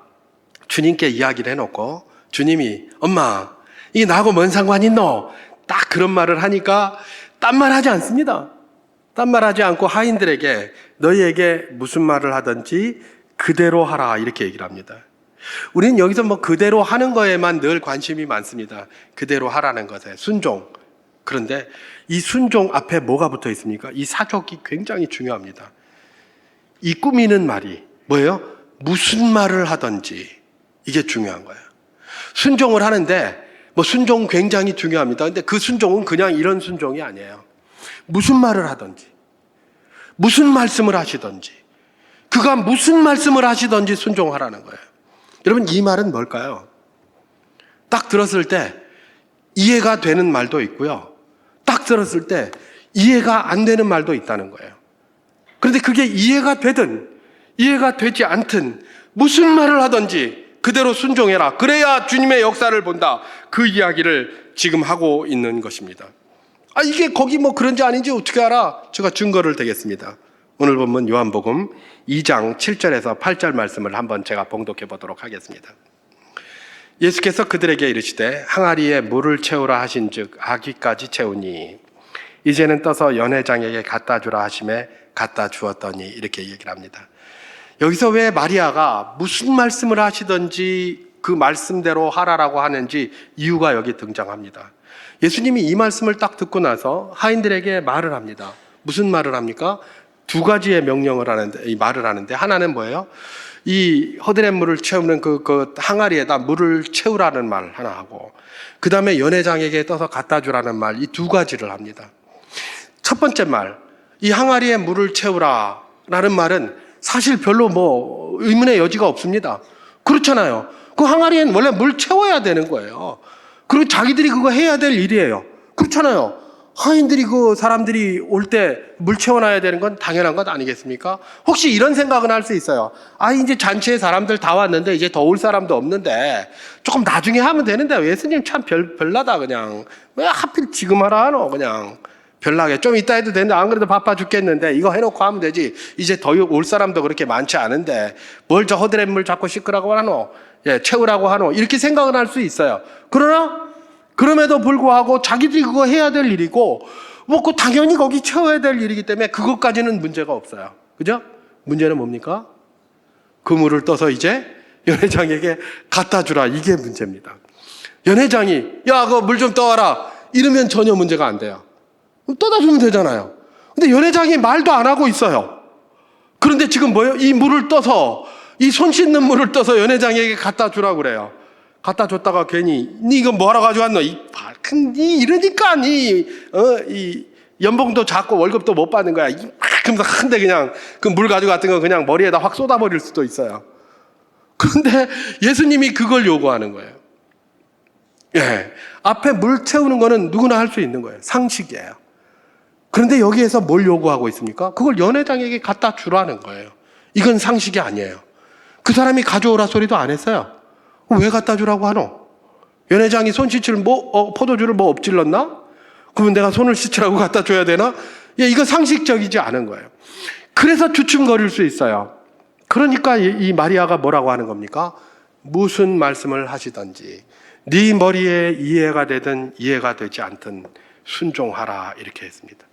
주님께 이야기를 해놓고 주님이 엄마 이게 나하고 뭔 상관이 있노? 딱 그런 말을 하니까 딴 말 하지 않습니다. 딴 말 하지 않고 하인들에게 너희에게 무슨 말을 하든지 그대로 하라 이렇게 얘기를 합니다. 우리는 여기서 뭐 그대로 하는 거에만 늘 관심이 많습니다. 그대로 하라는 것에 순종. 그런데 이 순종 앞에 뭐가 붙어 있습니까? 이 사족이 굉장히 중요합니다. 이 꾸미는 말이 뭐예요? 무슨 말을 하든지 이게 중요한 거예요. 순종을 하는데 순종 굉장히 중요합니다. 근데 그 순종은 그냥 이런 순종이 아니에요. 무슨 말을 하든지, 무슨 말씀을 하시든지, 그가 무슨 말씀을 하시든지 순종하라는 거예요. 여러분, 이 말은 뭘까요? 딱 들었을 때 이해가 되는 말도 있고요. 딱 들었을 때 이해가 안 되는 말도 있다는 거예요. 그런데 그게 이해가 되든 이해가 되지 않든 무슨 말을 하든지 그대로 순종해라. 그래야 주님의 역사를 본다. 그 이야기를 지금 하고 있는 것입니다. 이게 거기 뭐 그런지 아닌지 어떻게 알아? 제가 증거를 대겠습니다. 오늘 본문 요한복음 2장 7절에서 8절 말씀을 한번 제가 봉독해 보도록 하겠습니다. 예수께서 그들에게 이르시되 항아리에 물을 채우라 하신즉 아기까지 채우니 이제는 떠서 연회장에게 갖다 주라 하심에 갖다 주었더니, 이렇게 얘기를 합니다. 여기서 왜 마리아가 무슨 말씀을 하시든지 그 말씀대로 하라라고 하는지 이유가 여기 등장합니다. 예수님이 이 말씀을 딱 듣고 나서 하인들에게 말을 합니다. 무슨 말을 합니까? 두 가지의 명령을 하는데, 이 말을 하는데, 하나는 뭐예요? 이 허드렛 물을 채우는 그 항아리에다 물을 채우라는 말 하나 하고, 그 다음에 연회장에게 떠서 갖다 주라는 말, 이 두 가지를 합니다. 첫 번째 말, 이 항아리에 물을 채우라라는 말은 사실 별로 뭐 의문의 여지가 없습니다. 그렇잖아요. 그 항아리엔 원래 물 채워야 되는 거예요. 그리고 자기들이 그거 해야 될 일이에요. 그렇잖아요. 하인들이 그 사람들이 올 때 물 채워놔야 되는 건 당연한 것 아니겠습니까? 혹시 이런 생각은 할 수 있어요. 이제 잔치에 사람들 다 왔는데 이제 더 올 사람도 없는데 조금 나중에 하면 되는데 예수님 참 별나다 그냥. 왜 하필 지금 하라 하노 그냥. 별나게 좀 이따 해도 되는데 안 그래도 바빠 죽겠는데 이거 해놓고 하면 되지. 이제 더 올 사람도 그렇게 많지 않은데 뭘 저 허드렛 물 자꾸 씻으라고 하노. 채우라고 하노. 이렇게 생각은 할 수 있어요. 그러나 그럼에도 불구하고 자기들이 그거 해야 될 일이고 뭐 그 당연히 거기 채워야 될 일이기 때문에 그것까지는 문제가 없어요. 그죠? 문제는 뭡니까? 그 물을 떠서 이제 연회장에게 갖다 주라. 이게 문제입니다. 연회장이 야 그거 물 좀 떠와라 이러면 전혀 문제가 안 돼요. 떠다 주면 되잖아요. 근데 연회장이 말도 안 하고 있어요. 그런데 지금 뭐예요? 이 물을 떠서, 이 손 씻는 물을 떠서 연회장에게 갖다 주라고 그래요. 갖다 줬다가 괜히 니 이거 뭐하러 가져왔노? 니 이러니까 이 연봉도 작고 월급도 못 받는 거야. 그러면서 한데 그냥 그 물 가져갔던 거 그냥 머리에다 확 쏟아버릴 수도 있어요. 그런데 예수님이 그걸 요구하는 거예요. 앞에 물 채우는 거는 누구나 할 수 있는 거예요. 상식이에요. 그런데 여기에서 뭘 요구하고 있습니까? 그걸 연회장에게 갖다 주라는 거예요. 이건 상식이 아니에요. 그 사람이 가져오라 소리도 안 했어요. 왜 갖다 주라고 하노? 연회장이 손 씻을 포도주를 엎질렀나? 그러면 내가 손을 씻으라고 갖다 줘야 되나? 이건 상식적이지 않은 거예요. 그래서 주춤거릴 수 있어요. 그러니까 이 마리아가 뭐라고 하는 겁니까? 무슨 말씀을 하시든지 네 머리에 이해가 되든 이해가 되지 않든 순종하라, 이렇게 했습니다.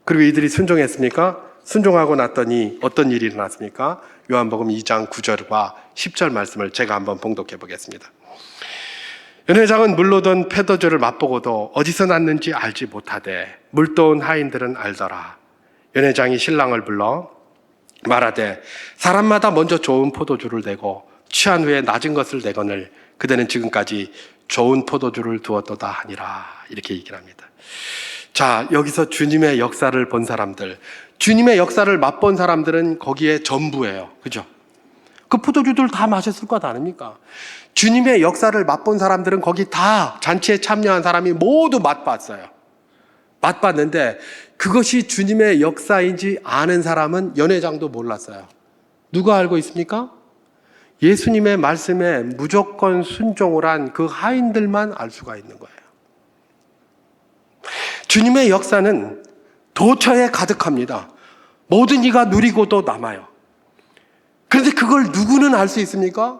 그리고 이들이 순종했습니까? 순종하고 났더니 어떤 일이 일어났습니까? 요한복음 2장 9절과 10절 말씀을 제가 한번 봉독해 보겠습니다. 연회장은 물로 든 포도주를 맛보고도 어디서 났는지 알지 못하되 물떠온 하인들은 알더라. 연회장이 신랑을 불러 말하되 사람마다 먼저 좋은 포도주를 내고 취한 후에 낮은 것을 내거늘 그대는 지금까지 좋은 포도주를 두었도다 하니라, 이렇게 얘기를 합니다. 자, 여기서 주님의 역사를 본 사람들, 주님의 역사를 맛본 사람들은 거기에 전부예요. 그죠? 그 포도주들 다 마셨을 것 아닙니까? 주님의 역사를 맛본 사람들은 거기 다 잔치에 참여한 사람이 모두 맛봤어요. 맛봤는데 그것이 주님의 역사인지 아는 사람은 연회장도 몰랐어요. 누가 알고 있습니까? 예수님의 말씀에 무조건 순종을 한 그 하인들만 알 수가 있는 거예요. 주님의 역사는 도처에 가득합니다. 모든 이가 누리고도 남아요. 그런데 그걸 누구는 알 수 있습니까?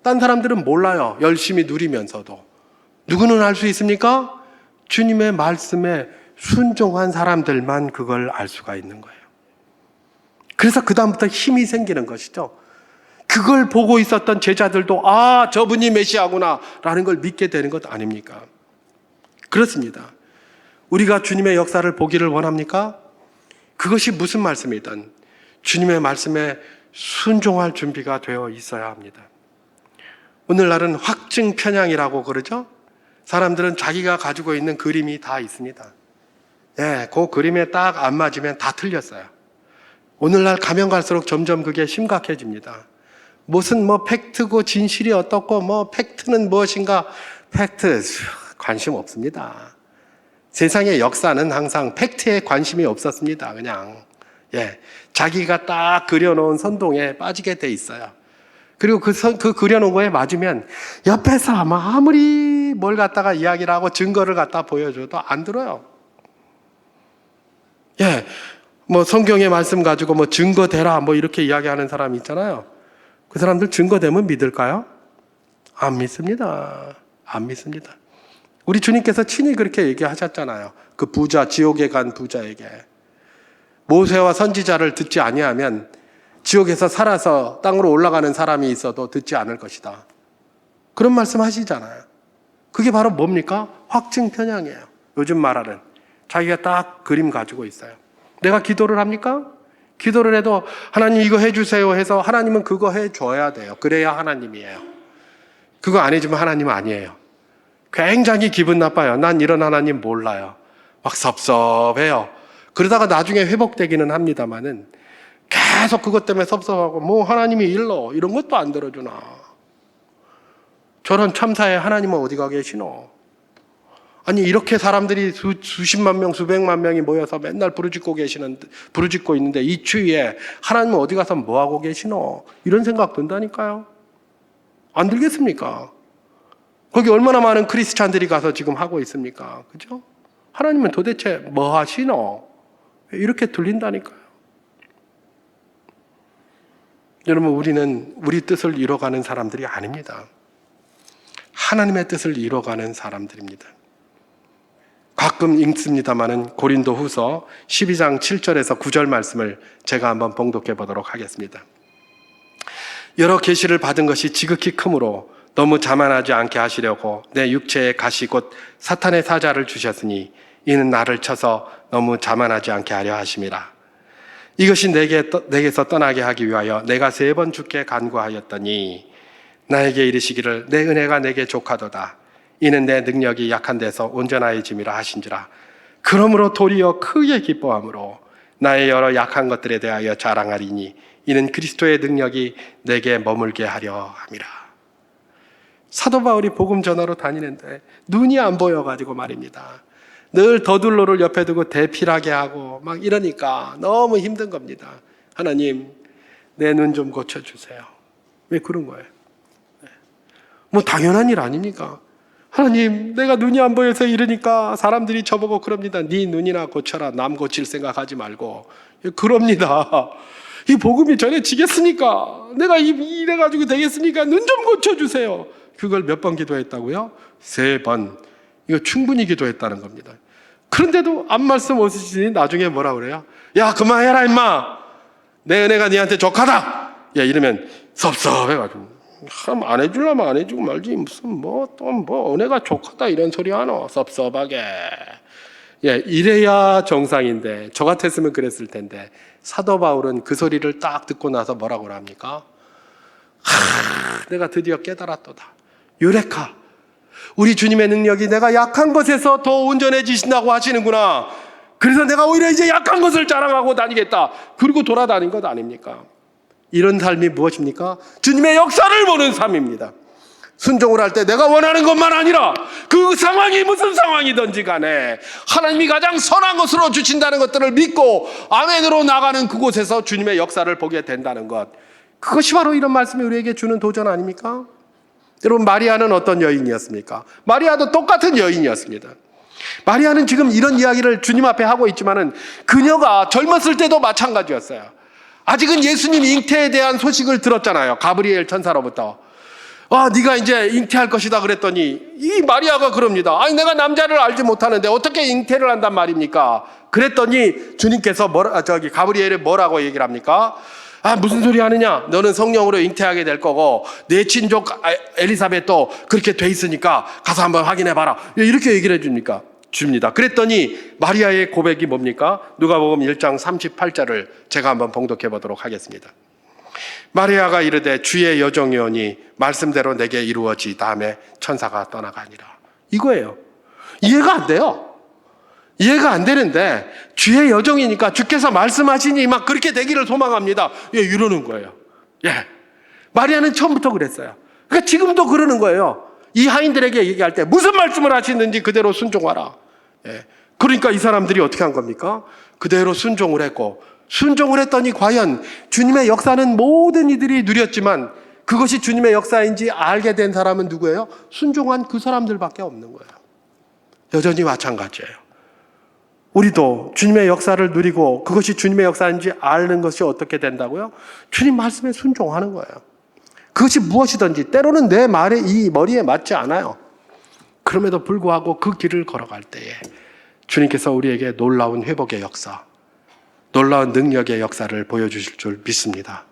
딴 사람들은 몰라요. 열심히 누리면서도. 누구는 알 수 있습니까? 주님의 말씀에 순종한 사람들만 그걸 알 수가 있는 거예요. 그래서 그 다음부터 힘이 생기는 것이죠. 그걸 보고 있었던 제자들도 저분이 메시아구나 라는 걸 믿게 되는 것 아닙니까? 그렇습니다. 우리가 주님의 역사를 보기를 원합니까? 그것이 무슨 말씀이든 주님의 말씀에 순종할 준비가 되어 있어야 합니다. 오늘날은 확증 편향이라고 그러죠? 사람들은 자기가 가지고 있는 그림이 다 있습니다. 예, 그 그림에 딱 안 맞으면 다 틀렸어요. 오늘날 가면 갈수록 점점 그게 심각해집니다. 무슨 뭐 팩트고 진실이 어떻고 뭐 팩트는 무엇인가, 팩트 관심 없습니다. 세상의 역사는 항상 팩트에 관심이 없었습니다. 그냥 자기가 딱 그려놓은 선동에 빠지게 돼 있어요. 그리고 그 그려놓은 거에 맞으면 옆에서 아무리 뭘 갖다가 이야기를 하고 증거를 갖다 보여줘도 안 들어요. 뭐 성경의 말씀 가지고 뭐 증거 대라 뭐 이렇게 이야기하는 사람 있잖아요. 그 사람들 증거 되면 믿을까요? 안 믿습니다. 안 믿습니다. 우리 주님께서 친히 그렇게 얘기하셨잖아요. 그 부자, 지옥에 간 부자에게 모세와 선지자를 듣지 아니하면 지옥에서 살아서 땅으로 올라가는 사람이 있어도 듣지 않을 것이다. 그런 말씀 하시잖아요. 그게 바로 뭡니까? 확증 편향이에요. 요즘 말하는 자기가 딱 그림 가지고 있어요. 내가 기도를 합니까? 기도를 해도 하나님 이거 해주세요 해서 하나님은 그거 해줘야 돼요. 그래야 하나님이에요. 그거 안 해주면 하나님은 아니에요. 굉장히 기분 나빠요. 난 이런 하나님 몰라요. 막 섭섭해요. 그러다가 나중에 회복되기는 합니다만은 계속 그것 때문에 섭섭하고 뭐 하나님이 일러 이런 것도 안 들어주나. 저런 참사에 하나님은 어디가 계시노? 아니 이렇게 사람들이 수십만 명, 수백만 명이 모여서 맨날 부르짖고 있는데 이 추위에 하나님은 어디 가서 뭐 하고 계시노? 이런 생각 든다니까요. 안 들겠습니까? 거기 얼마나 많은 크리스찬들이 가서 지금 하고 있습니까? 그죠? 하나님은 도대체 뭐 하시노? 이렇게 들린다니까요. 여러분, 우리는 우리 뜻을 이뤄가는 사람들이 아닙니다. 하나님의 뜻을 이뤄가는 사람들입니다. 가끔 읽습니다마는 고린도 후서 12장 7절에서 9절 말씀을 제가 한번 봉독해 보도록 하겠습니다. 여러 계시를 받은 것이 지극히 크므로 너무 자만하지 않게 하시려고 내 육체에 가시 곧 사탄의 사자를 주셨으니 이는 나를 쳐서 너무 자만하지 않게 하려 하심이라. 이것이 내게서 떠나게 하기 위하여 내가 3번 주께 간구하였더니 나에게 이르시기를 내 은혜가 내게 족하도다. 이는 내 능력이 약한 데서 온전하여짐이라 하신지라. 그러므로 도리어 크게 기뻐함으로 나의 여러 약한 것들에 대하여 자랑하리니 이는 그리스도의 능력이 내게 머물게 하려 함이라. 사도 바울이 복음 전하러 다니는데 눈이 안 보여가지고 말입니다. 늘 더둘로를 옆에 두고 대필하게 하고 막 이러니까 너무 힘든 겁니다. 하나님, 내 눈 좀 고쳐주세요. 왜 그런 거예요? 뭐 당연한 일 아닙니까? 하나님, 내가 눈이 안 보여서 이러니까 사람들이 저보고 그럽니다. 네 눈이나 고쳐라. 남 고칠 생각하지 말고. 그럽니다. 이 복음이 전해지겠습니까? 내가 이래가지고 되겠습니까? 눈 좀 고쳐주세요. 그걸 몇 번 기도했다고요? 3번. 이거 충분히 기도했다는 겁니다. 그런데도 안 말씀 없으시니 나중에 뭐라 그래요? 야, 그만해라 임마. 내 은혜가 니한테 족하다. 야, 이러면 섭섭해가지고 안 해주려면 안 해주고 말지 무슨 또 은혜가 족하다 이런 소리 하노. 섭섭하게. 이래야 정상인데 저 같았으면 그랬을 텐데 사도 바울은 그 소리를 딱 듣고 나서 뭐라고 합니까? 내가 드디어 깨달았도다. 유레카. 우리 주님의 능력이 내가 약한 것에서 더 온전해지신다고 하시는구나. 그래서 내가 오히려 이제 약한 것을 자랑하고 다니겠다. 그리고 돌아다닌 것 아닙니까? 이런 삶이 무엇입니까? 주님의 역사를 보는 삶입니다. 순종을 할 때 내가 원하는 것만 아니라 그 상황이 무슨 상황이든지 간에 하나님이 가장 선한 것으로 주신다는 것들을 믿고 아멘으로 나가는 그곳에서 주님의 역사를 보게 된다는 것. 그것이 바로 이런 말씀이 우리에게 주는 도전 아닙니까? 여러분, 마리아는 어떤 여인이었습니까? 마리아도 똑같은 여인이었습니다. 마리아는 지금 이런 이야기를 주님 앞에 하고 있지만은 그녀가 젊었을 때도 마찬가지였어요. 아직은 예수님 잉태에 대한 소식을 들었잖아요. 가브리엘 천사로부터. 네가 이제 잉태할 것이다 그랬더니 이 마리아가 그럽니다. 아니, 내가 남자를 알지 못하는데 어떻게 잉태를 한단 말입니까? 그랬더니 주님께서 가브리엘이 뭐라고 얘기를 합니까? 무슨 소리 하느냐? 너는 성령으로 잉태하게 될 거고 내 친족 엘리사벳도 그렇게 돼 있으니까 가서 한번 확인해 봐라. 이렇게 얘기를 해줍니까? 줍니다. 그랬더니 마리아의 고백이 뭡니까? 누가복음 1장 38절을 제가 한번 봉독해 보도록 하겠습니다. 마리아가 이르되 주의 여종이오니 말씀대로 내게 이루어지 다음에 천사가 떠나가니라. 이거예요. 이해가 안 돼요. 이해가 안 되는데 주의 여정이니까 주께서 말씀하시니 막 그렇게 되기를 소망합니다. 예, 이러는 거예요. 예. 마리아는 처음부터 그랬어요. 그러니까 지금도 그러는 거예요. 이 하인들에게 얘기할 때 무슨 말씀을 하시는지 그대로 순종하라. 예. 그러니까 이 사람들이 어떻게 한 겁니까? 그대로 순종을 했고, 순종을 했더니 과연 주님의 역사는 모든 이들이 누렸지만 그것이 주님의 역사인지 알게 된 사람은 누구예요? 순종한 그 사람들밖에 없는 거예요. 여전히 마찬가지예요. 우리도 주님의 역사를 누리고 그것이 주님의 역사인지 아는 것이 어떻게 된다고요? 주님 말씀에 순종하는 거예요. 그것이 무엇이든지 때로는 내 말에 이 머리에 맞지 않아요. 그럼에도 불구하고 그 길을 걸어갈 때에 주님께서 우리에게 놀라운 회복의 역사, 놀라운 능력의 역사를 보여주실 줄 믿습니다.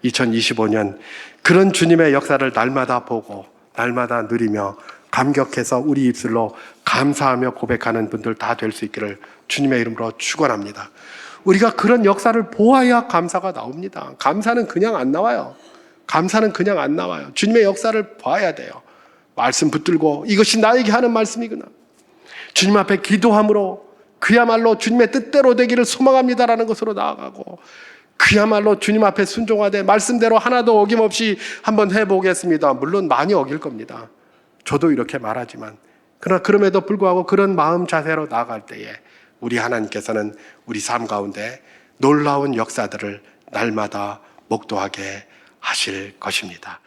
2025년 그런 주님의 역사를 날마다 보고 날마다 누리며 감격해서 우리 입술로 감사하며 고백하는 분들 다 될 수 있기를 주님의 이름으로 축원합니다. 우리가 그런 역사를 보아야 감사가 나옵니다. 감사는 그냥 안 나와요. 감사는 그냥 안 나와요. 주님의 역사를 봐야 돼요. 말씀 붙들고 이것이 나에게 하는 말씀이구나. 주님 앞에 기도함으로 그야말로 주님의 뜻대로 되기를 소망합니다라는 것으로 나아가고 그야말로 주님 앞에 순종하되 말씀대로 하나도 어김없이 한번 해보겠습니다. 물론 많이 어길 겁니다. 저도 이렇게 말하지만 그러나 그럼에도 불구하고 그런 마음 자세로 나아갈 때에 우리 하나님께서는 우리 삶 가운데 놀라운 역사들을 날마다 목도하게 하실 것입니다.